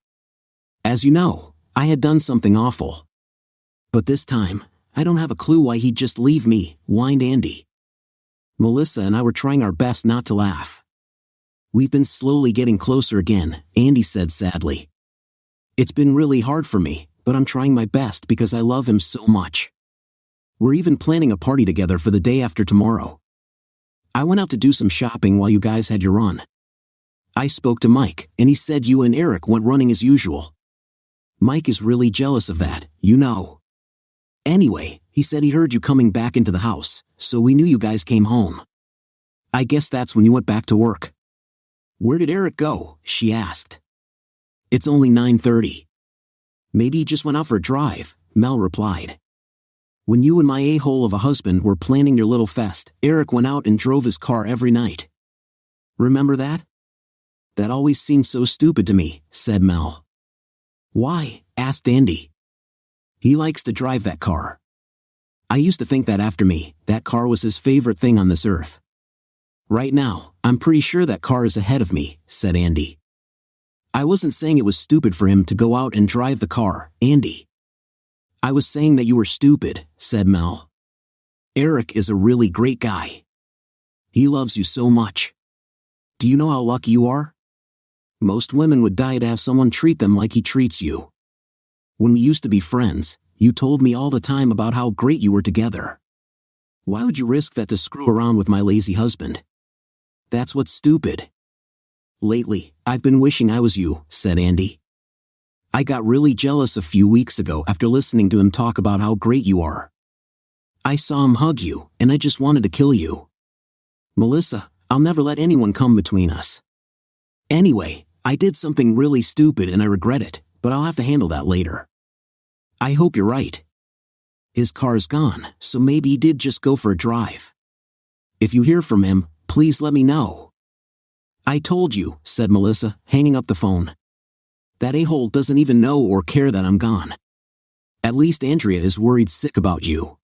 As you know, I had done something awful. But this time, I don't have a clue why he'd just leave me, whined Andy. Melissa and I were trying our best not to laugh. We've been slowly getting closer again, Andy said sadly. It's been really hard for me, but I'm trying my best because I love him so much. We're even planning a party together for the day after tomorrow. I went out to do some shopping while you guys had your run. I spoke to Mike, and he said you and Eric went running as usual. Mike is really jealous of that, you know. Anyway, he said he heard you coming back into the house, so we knew you guys came home. I guess that's when you went back to work. Where did Eric go? She asked. It's only 9:30. Maybe he just went out for a drive, Mel replied. When you and my a-hole of a husband were planning your little fest, Eric went out and drove his car every night. Remember that? That always seemed so stupid to me, said Mel. Why? Asked Andy. He likes to drive that car. I used to think that after me, that car was his favorite thing on this earth. Right now, I'm pretty sure that car is ahead of me, said Andy. I wasn't saying it was stupid for him to go out and drive the car, Andy. I was saying that you were stupid, said Mel. Eric is a really great guy. He loves you so much. Do you know how lucky you are? Most women would die to have someone treat them like he treats you. When we used to be friends, you told me all the time about how great you were together. Why would you risk that to screw around with my lazy husband? That's what's stupid. Lately, I've been wishing I was you, said Andy. I got really jealous a few weeks ago after listening to him talk about how great you are. I saw him hug you, and I just wanted to kill you. Melissa, I'll never let anyone come between us. Anyway, I did something really stupid and I regret it, but I'll have to handle that later. I hope you're right. His car's gone, so maybe he did just go for a drive. If you hear from him, please let me know. I told you, said Melissa, hanging up the phone. That a-hole doesn't even know or care that I'm gone. At least Andrea is worried sick about you.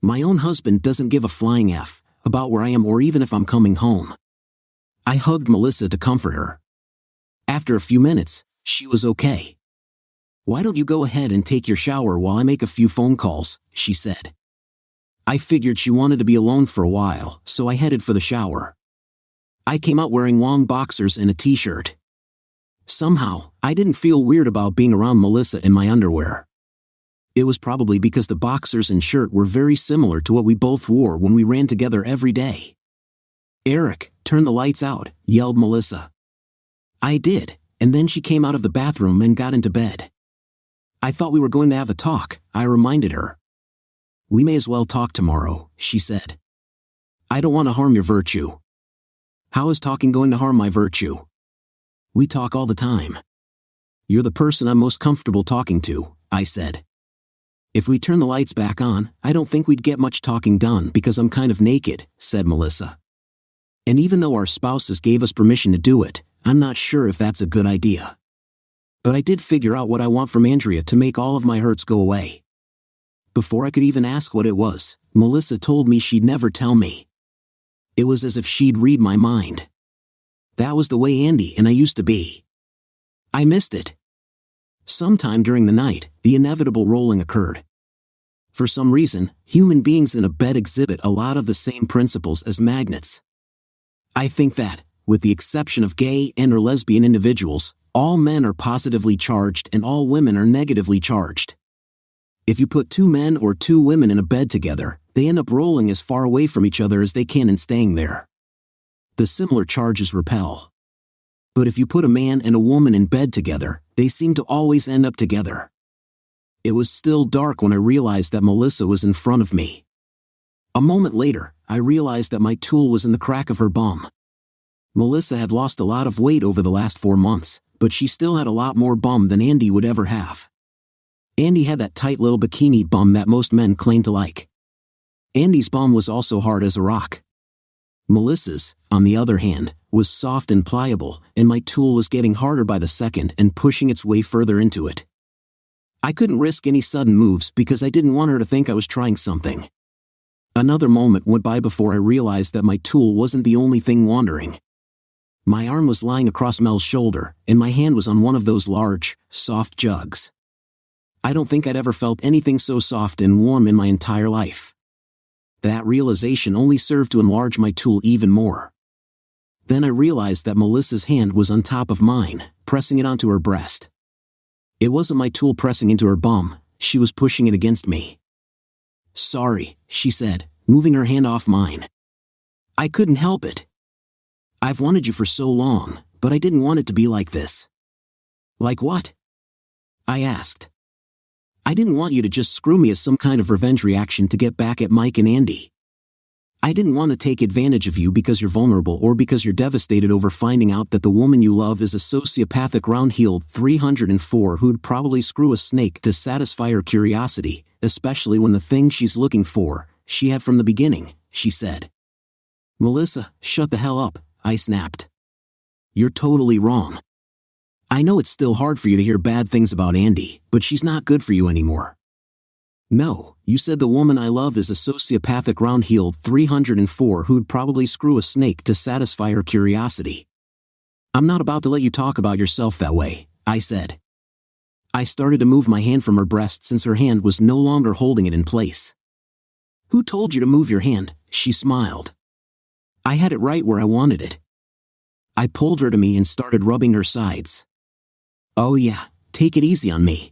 My own husband doesn't give a flying F about where I am or even if I'm coming home. I hugged Melissa to comfort her. After a few minutes, she was okay. Why don't you go ahead and take your shower while I make a few phone calls, she said. I figured she wanted to be alone for a while, so I headed for the shower. I came out wearing long boxers and a t-shirt. Somehow, I didn't feel weird about being around Melissa in my underwear. It was probably because the boxers and shirt were very similar to what we both wore when we ran together every day. Eric, turn the lights out, yelled Melissa. I did, and then she came out of the bathroom and got into bed. I thought we were going to have a talk, I reminded her. We may as well talk tomorrow, she said. I don't want to harm your virtue. How is talking going to harm my virtue? We talk all the time. You're the person I'm most comfortable talking to, I said. If we turn the lights back on, I don't think we'd get much talking done because I'm kind of naked, said Melissa. And even though our spouses gave us permission to do it, I'm not sure if that's a good idea. But I did figure out what I want from Andrea to make all of my hurts go away. Before I could even ask what it was, Melissa told me she'd never tell me. It was as if she'd read my mind. That was the way Andy and I used to be. I missed it. Sometime during the night, the inevitable rolling occurred. For some reason, human beings in a bed exhibit a lot of the same principles as magnets. I think that, with the exception of gay and or lesbian individuals, All men are positively charged and all women are negatively charged. If you put two men or two women in a bed together, they end up rolling as far away from each other as they can and staying there. The similar charges repel. But if you put a man and a woman in bed together, they seem to always end up together. It was still dark when I realized that Melissa was in front of me. A moment later, I realized that my tool was in the crack of her bum. Melissa had lost a lot of weight over the last 4 months, but she still had a lot more bum than Andy would ever have. Andy had that tight little bikini bum that most men claim to like. Andy's bum was also hard as a rock. Melissa's, on the other hand, was soft and pliable, and my tool was getting harder by the second and pushing its way further into it. I couldn't risk any sudden moves because I didn't want her to think I was trying something. Another moment went by before I realized that my tool wasn't the only thing wandering. My arm was lying across Mel's shoulder, and my hand was on one of those large, soft jugs. I don't think I'd ever felt anything so soft and warm in my entire life. That realization only served to enlarge my tool even more. Then I realized that Melissa's hand was on top of mine, pressing it onto her breast. It wasn't my tool pressing into her bum, she was pushing it against me. "Sorry," she said, moving her hand off mine. "I couldn't help it. I've wanted you for so long, but I didn't want it to be like this." "Like what?" I asked. "I didn't want you to just screw me as some kind of revenge reaction to get back at Mike and Andy. I didn't want to take advantage of you because you're vulnerable or because you're devastated over finding out that the woman you love is a sociopathic round-heeled 304 who'd probably screw a snake to satisfy her curiosity, especially when the thing she's looking for, she had from the beginning," she said. "Melissa, shut the hell up," I snapped. "You're totally wrong. I know it's still hard for you to hear bad things about Andy, but she's not good for you anymore." "No, you said the woman I love is a sociopathic round-heeled 304 who'd probably screw a snake to satisfy her curiosity." "I'm not about to let you talk about yourself that way," I said. I started to move my hand from her breast since her hand was no longer holding it in place. "Who told you to move your hand?" she smiled. "I had it right where I wanted it." I pulled her to me and started rubbing her sides. "Oh yeah, take it easy on me.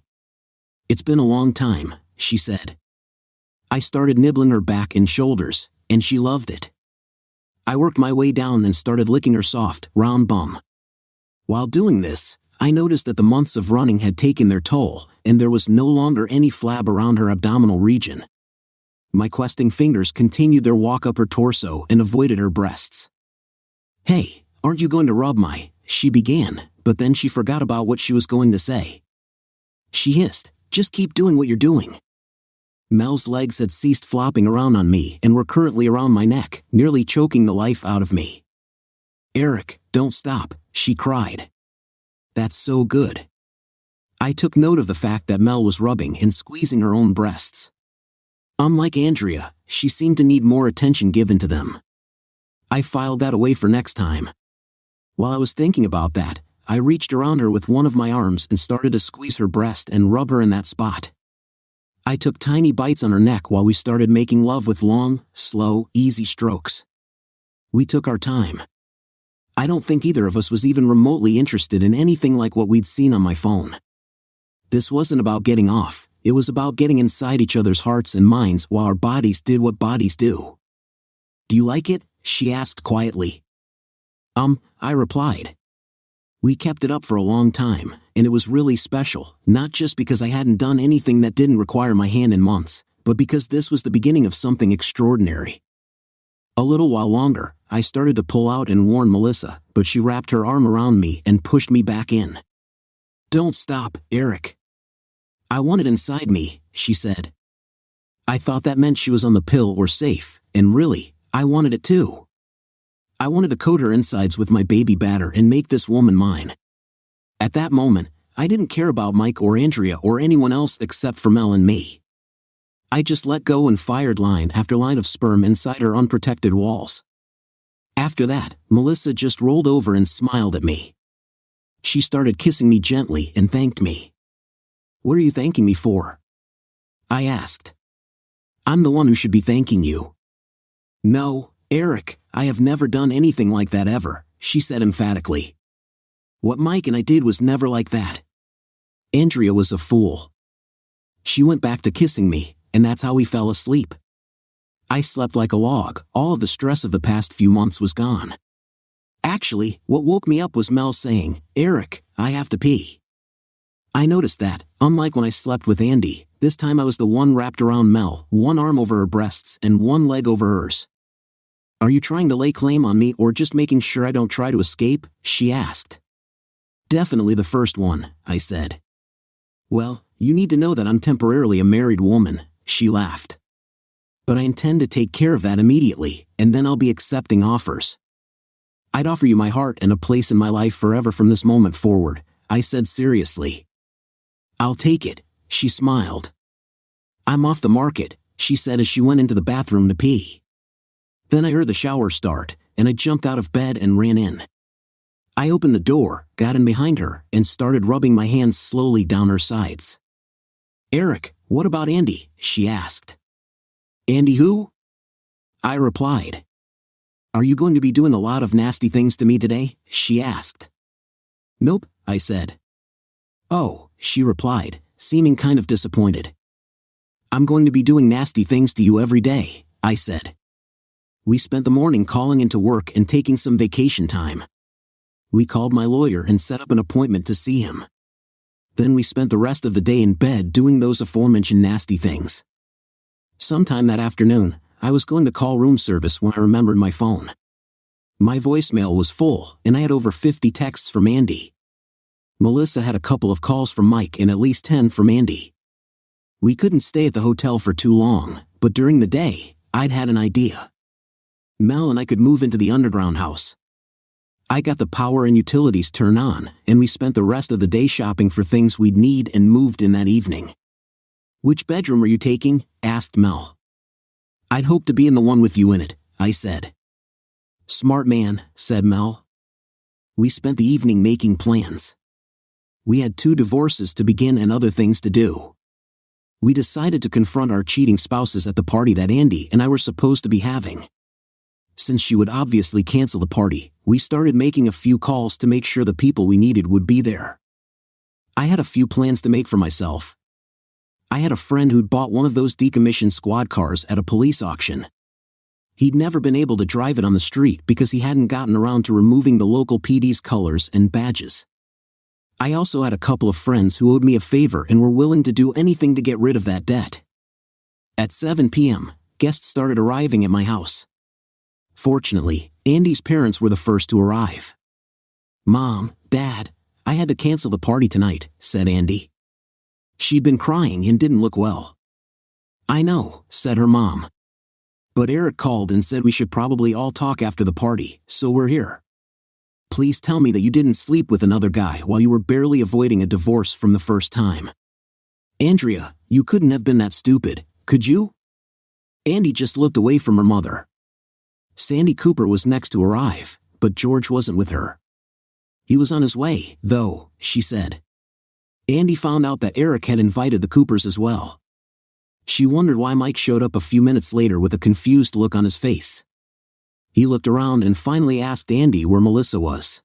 It's been a long time," she said. I started nibbling her back and shoulders, and she loved it. I worked my way down and started licking her soft, round bum. While doing this, I noticed that the months of running had taken their toll, and there was no longer any flab around her abdominal region. My questing fingers continued their walk up her torso and avoided her breasts. "Hey, aren't you going to rub my," she began, but then she forgot about what she was going to say. She hissed, "Just keep doing what you're doing." Mel's legs had ceased flopping around on me and were currently around my neck, nearly choking the life out of me. "Eric, don't stop," she cried. "That's so good." I took note of the fact that Mel was rubbing and squeezing her own breasts. Unlike Andrea, she seemed to need more attention given to them. I filed that away for next time. While I was thinking about that, I reached around her with one of my arms and started to squeeze her breast and rub her in that spot. I took tiny bites on her neck while we started making love with long, slow, easy strokes. We took our time. I don't think either of us was even remotely interested in anything like what we'd seen on my phone. This wasn't about getting off, it was about getting inside each other's hearts and minds while our bodies did what bodies do. "Do you like it?" she asked quietly. I replied. We kept it up for a long time, and it was really special, not just because I hadn't done anything that didn't require my hand in months, but because this was the beginning of something extraordinary. A little while longer, I started to pull out and warn Melissa, but she wrapped her arm around me and pushed me back in. "Don't stop, Eric. I want it inside me," she said. I thought that meant she was on the pill or safe, and really, I wanted it too. I wanted to coat her insides with my baby batter and make this woman mine. At that moment, I didn't care about Mike or Andrea or anyone else except for Mel and me. I just let go and fired line after line of sperm inside her unprotected walls. After that, Melissa just rolled over and smiled at me. She started kissing me gently and thanked me. "What are you thanking me for?" I asked. "I'm the one who should be thanking you." "No, Eric, I have never done anything like that ever," she said emphatically. What Mike and I did was never like that. Andrea was a fool. She went back to kissing me, and that's how we fell asleep. I slept like a log. All of the stress of the past few months was gone. Actually, what woke me up was Mel saying, "Eric, I have to pee." I noticed that, unlike when I slept with Andy, this time I was the one wrapped around Mel, one arm over her breasts and one leg over hers. "Are you trying to lay claim on me or just making sure I don't try to escape?" she asked. "Definitely the first one," I said. "Well, you need to know that I'm temporarily a married woman," she laughed. "But I intend to take care of that immediately, and then I'll be accepting offers. I'd offer you my heart and a place in my life forever from this moment forward," I said seriously. "I'll take it," she smiled. "I'm off the market," she said as she went into the bathroom to pee. Then I heard the shower start, and I jumped out of bed and ran in. I opened the door, got in behind her, and started rubbing my hands slowly down her sides. "Eric, what about Andy?" she asked. "Andy who?" I replied. "Are you going to be doing a lot of nasty things to me today?" she asked. "Nope," I said. "Oh," she replied, seeming kind of disappointed. "I'm going to be doing nasty things to you every day," I said. We spent the morning calling into work and taking some vacation time. We called my lawyer and set up an appointment to see him. Then we spent the rest of the day in bed doing those aforementioned nasty things. Sometime that afternoon, I was going to call room service when I remembered my phone. My voicemail was full, and I had over 50 texts from Andy. Melissa had a couple of calls from Mike and at least 10 from Andy. We couldn't stay at the hotel for too long, but during the day, I'd had an idea. Mel and I could move into the underground house. I got the power and utilities turned on, and we spent the rest of the day shopping for things we'd need and moved in that evening. "Which bedroom are you taking?" asked Mel. "I'd hope to be in the one with you in it," I said. "Smart man," said Mel. We spent the evening making plans. We had 2 divorces to begin and other things to do. We decided to confront our cheating spouses at the party that Andy and I were supposed to be having. Since she would obviously cancel the party, we started making a few calls to make sure the people we needed would be there. I had a few plans to make for myself. I had a friend who'd bought one of those decommissioned squad cars at a police auction. He'd never been able to drive it on the street because he hadn't gotten around to removing the local PD's colors and badges. I also had a couple of friends who owed me a favor and were willing to do anything to get rid of that debt. At 7 p.m., guests started arriving at my house. Fortunately, Andy's parents were the first to arrive. "Mom, Dad, I had to cancel the party tonight," said Andy. She'd been crying and didn't look well. "I know," said her mom. "But Eric called and said we should probably all talk after the party, so we're here. Please tell me that you didn't sleep with another guy while you were barely avoiding a divorce from the first time. Andrea, you couldn't have been that stupid, could you?" Andy just looked away from her mother. Sandy Cooper was next to arrive, but George wasn't with her. "He was on his way, though," she said. Andy found out that Eric had invited the Coopers as well. She wondered why Mike showed up a few minutes later with a confused look on his face. He looked around and finally asked Andy where Melissa was.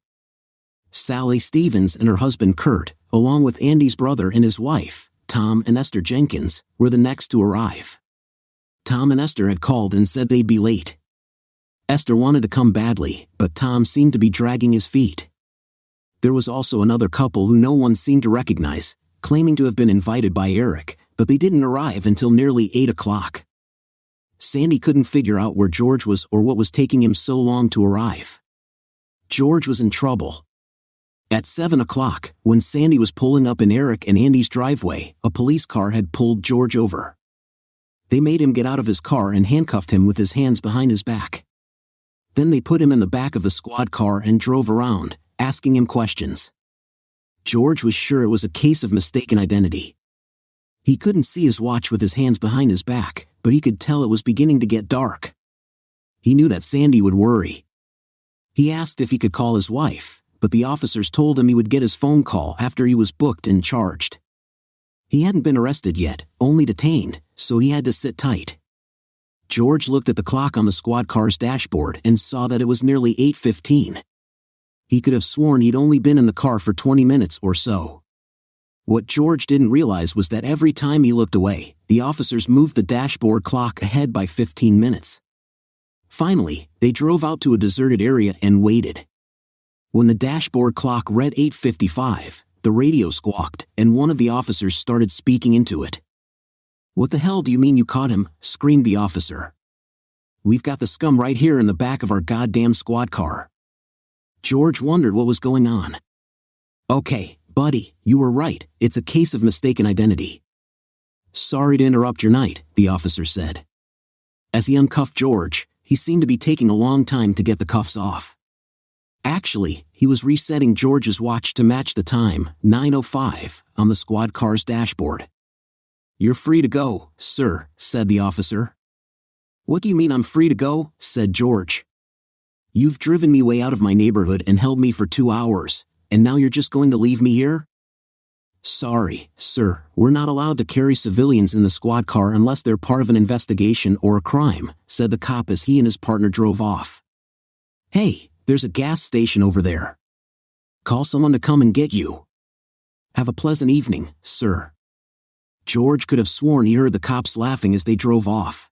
Sally Stevens and her husband Kurt, along with Andy's brother and his wife, Tom and Esther Jenkins, were the next to arrive. Tom and Esther had called and said they'd be late. Esther wanted to come badly, but Tom seemed to be dragging his feet. There was also another couple who no one seemed to recognize, claiming to have been invited by Eric, but they didn't arrive until nearly 8 o'clock. Sandy couldn't figure out where George was or what was taking him so long to arrive. George was in trouble. At 7 o'clock, when Sandy was pulling up in Eric and Andy's driveway, a police car had pulled George over. They made him get out of his car and handcuffed him with his hands behind his back. Then they put him in the back of the squad car and drove around, asking him questions. George was sure it was a case of mistaken identity. He couldn't see his watch with his hands behind his back, but he could tell it was beginning to get dark. He knew that Sandy would worry. He asked if he could call his wife, but the officers told him he would get his phone call after he was booked and charged. He hadn't been arrested yet, only detained, so he had to sit tight. George looked at the clock on the squad car's dashboard and saw that it was nearly 8:15. He could have sworn he'd only been in the car for 20 minutes or so. What George didn't realize was that every time he looked away, the officers moved the dashboard clock ahead by 15 minutes. Finally, they drove out to a deserted area and waited. When the dashboard clock read 8:55, the radio squawked, and one of the officers started speaking into it. "What the hell do you mean you caught him?" screamed the officer. "We've got the scum right here in the back of our goddamn squad car." George wondered what was going on. "Okay, buddy, you were right, it's a case of mistaken identity." "Sorry to interrupt your night," the officer said. As he uncuffed George, he seemed to be taking a long time to get the cuffs off. Actually, he was resetting George's watch to match the time, 9:05, on the squad car's dashboard. "You're free to go, sir," said the officer. "What do you mean I'm free to go?" said George. "You've driven me way out of my neighborhood and held me for 2 hours, and now you're just going to leave me here?" "Sorry, sir, we're not allowed to carry civilians in the squad car unless they're part of an investigation or a crime," said the cop as he and his partner drove off. "Hey, there's a gas station over there. Call someone to come and get you. Have a pleasant evening, sir." George could have sworn he heard the cops laughing as they drove off.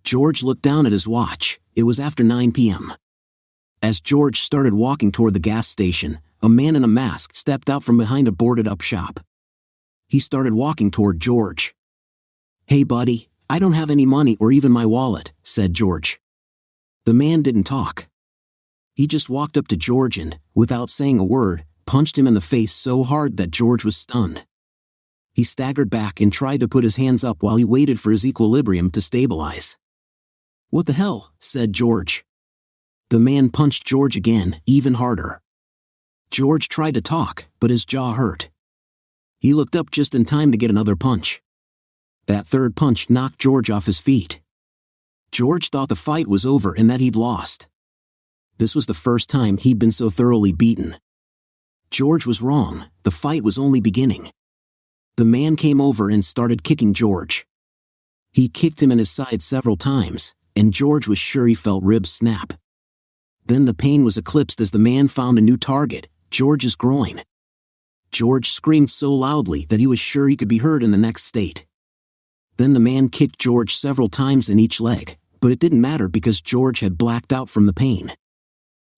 George looked down at his watch. It was after 9 p.m. As George started walking toward the gas station, a man in a mask stepped out from behind a boarded-up shop. He started walking toward George. "Hey buddy, I don't have any money or even my wallet," said George. The man didn't talk. He just walked up to George and, without saying a word, punched him in the face so hard that George was stunned. He staggered back and tried to put his hands up while he waited for his equilibrium to stabilize. "What the hell?" said George. The man punched George again, even harder. George tried to talk, but his jaw hurt. He looked up just in time to get another punch. That third punch knocked George off his feet. George thought the fight was over and that he'd lost. This was the first time he'd been so thoroughly beaten. George was wrong, the fight was only beginning. The man came over and started kicking George. He kicked him in his side several times, and George was sure he felt ribs snap. Then the pain was eclipsed as the man found a new target, George's groin. George screamed so loudly that he was sure he could be heard in the next state. Then the man kicked George several times in each leg, but it didn't matter because George had blacked out from the pain.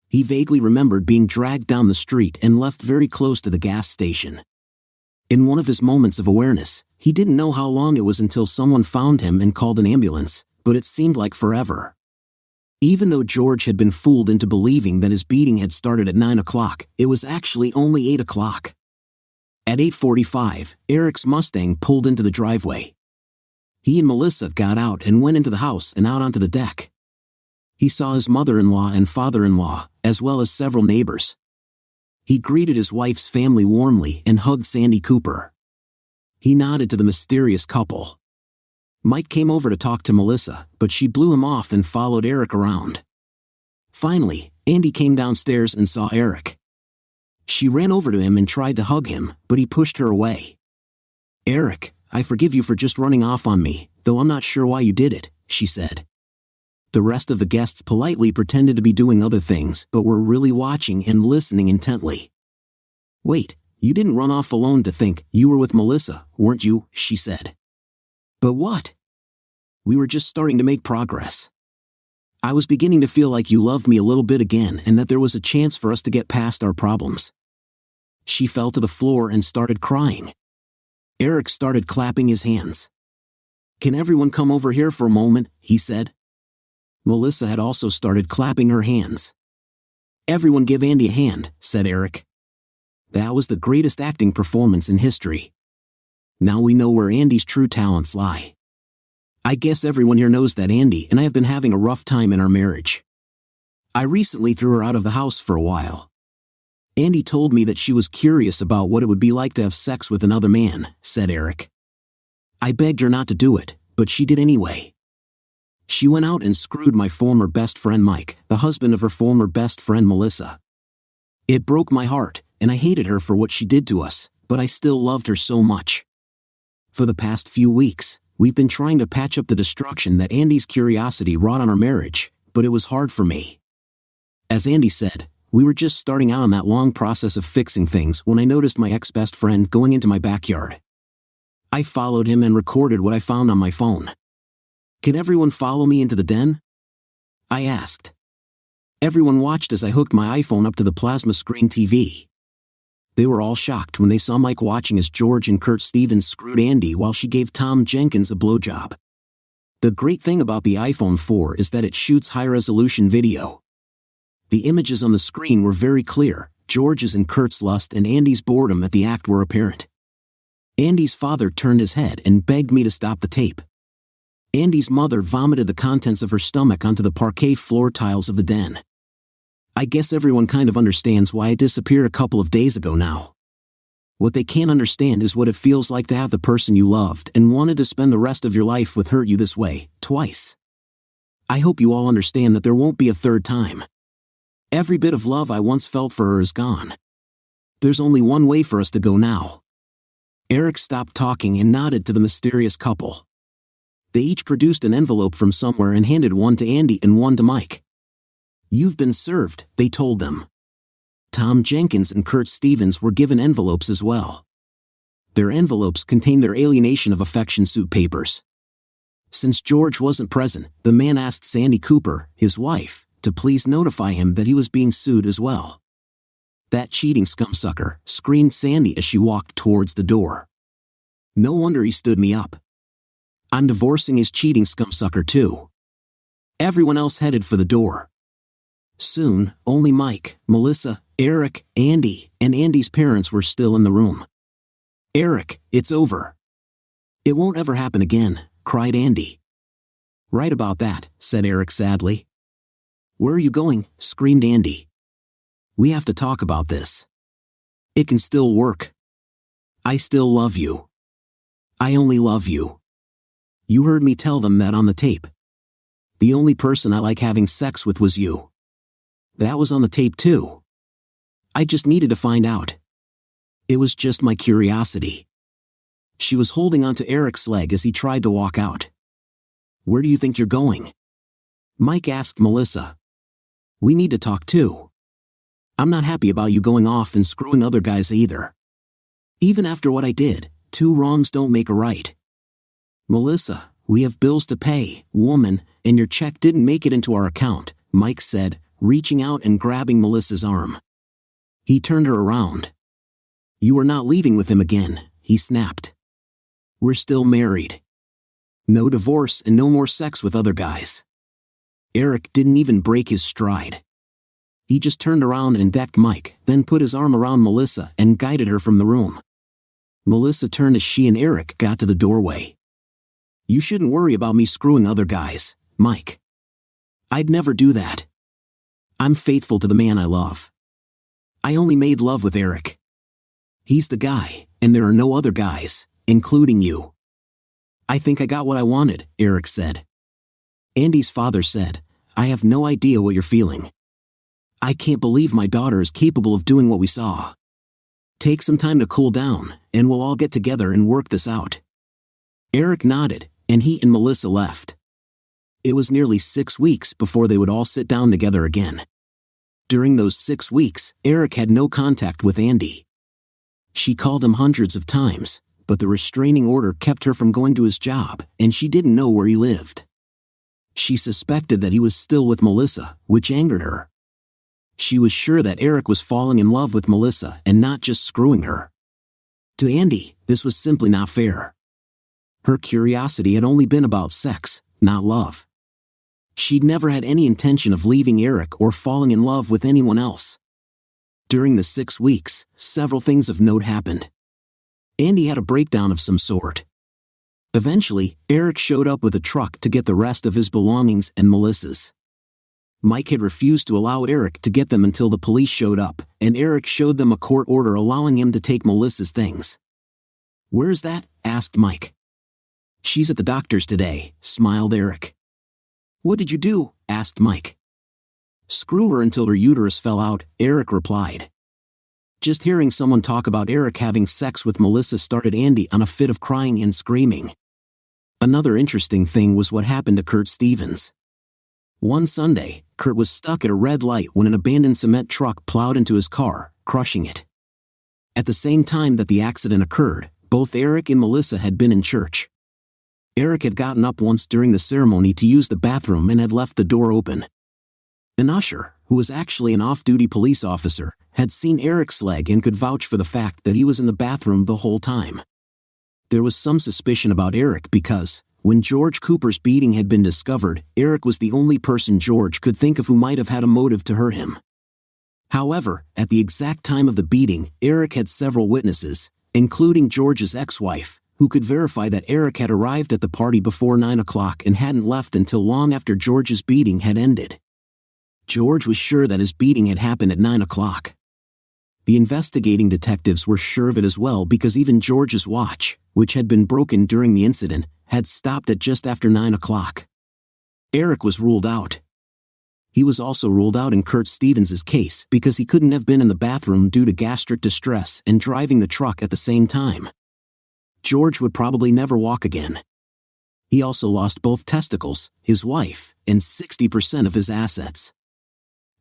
He vaguely remembered being dragged down the street and left very close to the gas station. In one of his moments of awareness, he didn't know how long it was until someone found him and called an ambulance, but it seemed like forever. Even though George had been fooled into believing that his beating had started at 9 o'clock, it was actually only 8 o'clock. At 8:45, Eric's Mustang pulled into the driveway. He and Melissa got out and went into the house and out onto the deck. He saw his mother-in-law and father-in-law, as well as several neighbors. He greeted his wife's family warmly and hugged Sandy Cooper. He nodded to the mysterious couple. Mike came over to talk to Melissa, but she blew him off and followed Eric around. Finally, Andy came downstairs and saw Eric. She ran over to him and tried to hug him, but he pushed her away. "Eric, I forgive you for just running off on me, though I'm not sure why you did it," she said. The rest of the guests politely pretended to be doing other things but were really watching and listening intently. "Wait, you didn't run off alone to think you were with Melissa, weren't you?" she said. "But what?" "We were just starting to make progress. I was beginning to feel like you loved me a little bit again and that there was a chance for us to get past our problems." She fell to the floor and started crying. Eric started clapping his hands. "Can everyone come over here for a moment?" he said. Melissa had also started clapping her hands. "Everyone give Andy a hand," said Eric. That was the greatest acting performance in history. Now we know where Andy's true talents lie. I guess everyone here knows that Andy and I have been having a rough time in our marriage. I recently threw her out of the house for a while. Andy told me that she was curious about what it would be like to have sex with another man, said Eric. I begged her not to do it, but she did anyway. She went out and screwed my former best friend Mike, the husband of her former best friend Melissa. It broke my heart, and I hated her for what she did to us, but I still loved her so much. For the past few weeks, we've been trying to patch up the destruction that Andy's curiosity wrought on our marriage, but it was hard for me. As Andy said, We were just starting out on that long process of fixing things when I noticed my ex-best friend going into my backyard. I followed him and recorded what I found on my phone. Can everyone follow me into the den? I asked. Everyone watched as I hooked my iPhone up to the plasma screen TV. They were all shocked when they saw Mike watching as George and Kurt Stevens screwed Andy while she gave Tom Jenkins a blowjob. The great thing about the iPhone 4 is that it shoots high-resolution video. The images on the screen were very clear. George's and Kurt's lust and Andy's boredom at the act were apparent. Andy's father turned his head and begged me to stop the tape. Andy's mother vomited the contents of her stomach onto the parquet floor tiles of the den. I guess everyone kind of understands why I disappeared a couple of days ago now. What they can't understand is what it feels like to have the person you loved and wanted to spend the rest of your life with hurt you this way, twice. I hope you all understand that there won't be a third time. Every bit of love I once felt for her is gone. There's only one way for us to go now. Eric stopped talking and nodded to the mysterious couple. They each produced an envelope from somewhere and handed one to Andy and one to Mike. You've been served, they told them. Tom Jenkins and Kurt Stevens were given envelopes as well. Their envelopes contained their alienation of affection suit papers. Since George wasn't present, the man asked Sandy Cooper, his wife, to please notify him that he was being sued as well. That cheating scumsucker, screamed Sandy as she walked towards the door. No wonder he stood me up. I'm divorcing his cheating scumsucker too. Everyone else headed for the door. Soon, only Mike, Melissa, Eric, Andy, and Andy's parents were still in the room. Eric, it's over. It won't ever happen again, cried Andy. Right about that, said Eric sadly. Where are you going? Screamed Andy. We have to talk about this. It can still work. I still love you. I only love you. You heard me tell them that on the tape. The only person I like having sex with was you. That was on the tape too. I just needed to find out. It was just my curiosity. She was holding onto Eric's leg as he tried to walk out. Where do you think you're going? Mike asked Melissa. We need to talk too. I'm not happy about you going off and screwing other guys either. Even after what I did, two wrongs don't make a right. Melissa, we have bills to pay, woman, and your check didn't make it into our account, Mike said, reaching out and grabbing Melissa's arm. He turned her around. You are not leaving with him again, he snapped. We're still married. No divorce and no more sex with other guys. Eric didn't even break his stride. He just turned around and decked Mike, then put his arm around Melissa and guided her from the room. Melissa turned as she and Eric got to the doorway. You shouldn't worry about me screwing other guys, Mike. I'd never do that. I'm faithful to the man I love. I only made love with Eric. He's the guy, and there are no other guys, including you. I think I got what I wanted, Eric said. Andy's father said, I have no idea what you're feeling. I can't believe my daughter is capable of doing what we saw. Take some time to cool down, and we'll all get together and work this out. Eric nodded, and he and Melissa left. It was nearly 6 weeks before they would all sit down together again. During those 6 weeks, Eric had no contact with Andy. She called him hundreds of times, but the restraining order kept her from going to his job, and she didn't know where he lived. She suspected that he was still with Melissa, which angered her. She was sure that Eric was falling in love with Melissa and not just screwing her. To Andy, this was simply not fair. Her curiosity had only been about sex, not love. She'd never had any intention of leaving Eric or falling in love with anyone else. During the 6 weeks, several things of note happened. Andy had a breakdown of some sort. Eventually, Eric showed up with a truck to get the rest of his belongings and Melissa's. Mike had refused to allow Eric to get them until the police showed up, and Eric showed them a court order allowing him to take Melissa's things. Where's that? Asked Mike. She's at the doctor's today, smiled Eric. What did you do? Asked Mike. Screw her until her uterus fell out, Eric replied. Just hearing someone talk about Eric having sex with Melissa started Andy on a fit of crying and screaming. Another interesting thing was what happened to Kurt Stevens. One Sunday, Kurt was stuck at a red light when an abandoned cement truck plowed into his car, crushing it. At the same time that the accident occurred, both Eric and Melissa had been in church. Eric had gotten up once during the ceremony to use the bathroom and had left the door open. An usher, who was actually an off-duty police officer, had seen Eric's leg and could vouch for the fact that he was in the bathroom the whole time. There was some suspicion about Eric because, when George Cooper's beating had been discovered, Eric was the only person George could think of who might have had a motive to hurt him. However, at the exact time of the beating, Eric had several witnesses, including George's ex-wife, who could verify that Eric had arrived at the party before 9 o'clock and hadn't left until long after George's beating had ended. George was sure that his beating had happened at 9 o'clock. The investigating detectives were sure of it as well because even George's watch, which had been broken during the incident, had stopped at just after 9 o'clock. Eric was ruled out. He was also ruled out in Kurt Stevens' case because he couldn't have been in the bathroom due to gastric distress and driving the truck at the same time. George would probably never walk again. He also lost both testicles, his wife, and 60% of his assets.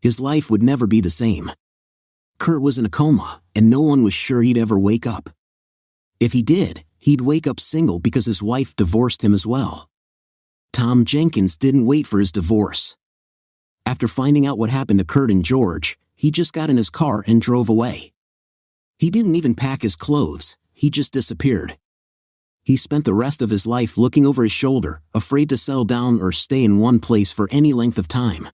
His life would never be the same. Kurt was in a coma, and no one was sure he'd ever wake up. If he did, he'd wake up single because his wife divorced him as well. Tom Jenkins didn't wait for his divorce. After finding out what happened to Kurt and George, he just got in his car and drove away. He didn't even pack his clothes, he just disappeared. He spent the rest of his life looking over his shoulder, afraid to settle down or stay in one place for any length of time.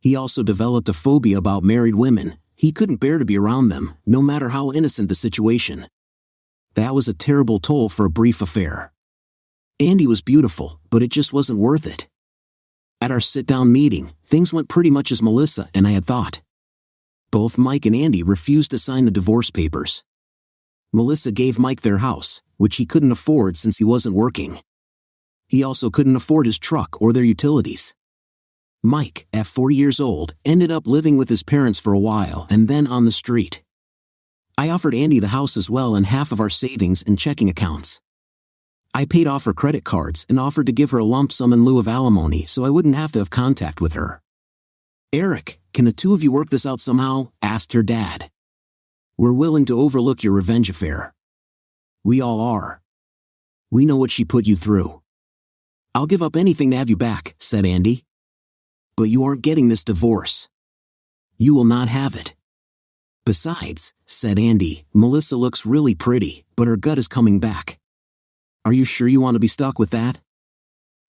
He also developed a phobia about married women. He couldn't bear to be around them, no matter how innocent the situation. That was a terrible toll for a brief affair. Andy was beautiful, but it just wasn't worth it. At our sit-down meeting, things went pretty much as Melissa and I had thought. Both Mike and Andy refused to sign the divorce papers. Melissa gave Mike their house, which he couldn't afford since he wasn't working. He also couldn't afford his truck or their utilities. Mike, at 40 years old, ended up living with his parents for a while and then on the street. I offered Andy the house as well and half of our savings and checking accounts. I paid off her credit cards and offered to give her a lump sum in lieu of alimony so I wouldn't have to have contact with her. "Eric, can the two of you work this out somehow?" asked her dad. "We're willing to overlook your revenge affair." "We all are. We know what she put you through." "I'll give up anything to have you back," said Andy. "But you aren't getting this divorce. You will not have it." "Besides," said Andy, "Melissa looks really pretty, but her gut is coming back. Are you sure you want to be stuck with that?"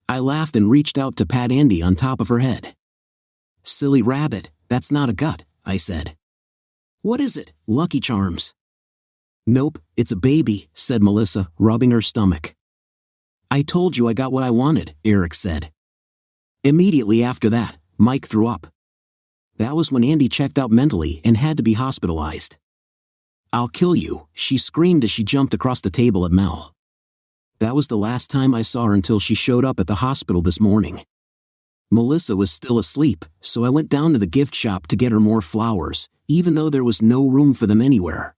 I laughed and reached out to pat Andy on top of her head. "Silly rabbit, that's not a gut," I said. "What is it, Lucky Charms?" "Nope, it's a baby," said Melissa, rubbing her stomach. "I told you I got what I wanted," Eric said. Immediately after that, Mike threw up. That was when Andy checked out mentally and had to be hospitalized. "I'll kill you," she screamed as she jumped across the table at Mel. That was the last time I saw her until she showed up at the hospital this morning. Melissa was still asleep, so I went down to the gift shop to get her more flowers, even though there was no room for them anywhere.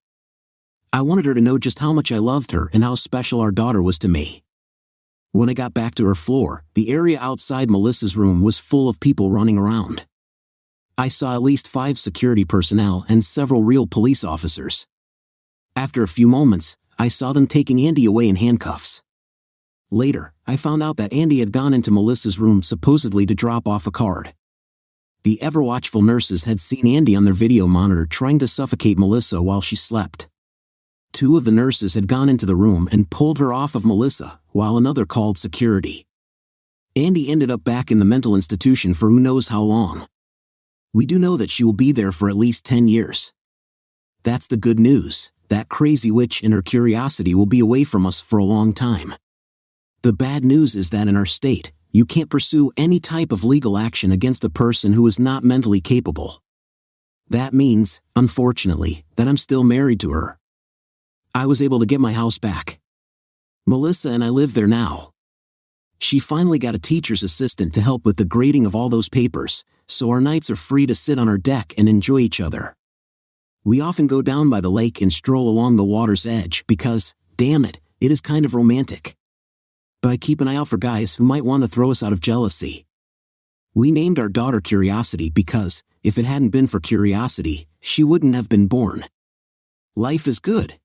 I wanted her to know just how much I loved her and how special our daughter was to me. When I got back to her floor, the area outside Melissa's room was full of people running around. I saw at least 5 security personnel and several real police officers. After a few moments, I saw them taking Andy away in handcuffs. Later, I found out that Andy had gone into Melissa's room supposedly to drop off a card. The ever-watchful nurses had seen Andy on their video monitor trying to suffocate Melissa while she slept. 2 of the nurses had gone into the room and pulled her off of Melissa, while another called security. Andy ended up back in the mental institution for who knows how long. We do know that she will be there for at least 10 years. That's the good news. That crazy witch and her curiosity will be away from us for a long time. The bad news is that in our state, you can't pursue any type of legal action against a person who is not mentally capable. That means, unfortunately, that I'm still married to her. I was able to get my house back. Melissa and I live there now. She finally got a teacher's assistant to help with the grading of all those papers, so our nights are free to sit on our deck and enjoy each other. We often go down by the lake and stroll along the water's edge because, damn it, it is kind of romantic. But I keep an eye out for guys who might want to throw us out of jealousy. We named our daughter Curiosity because, if it hadn't been for curiosity, she wouldn't have been born. Life is good.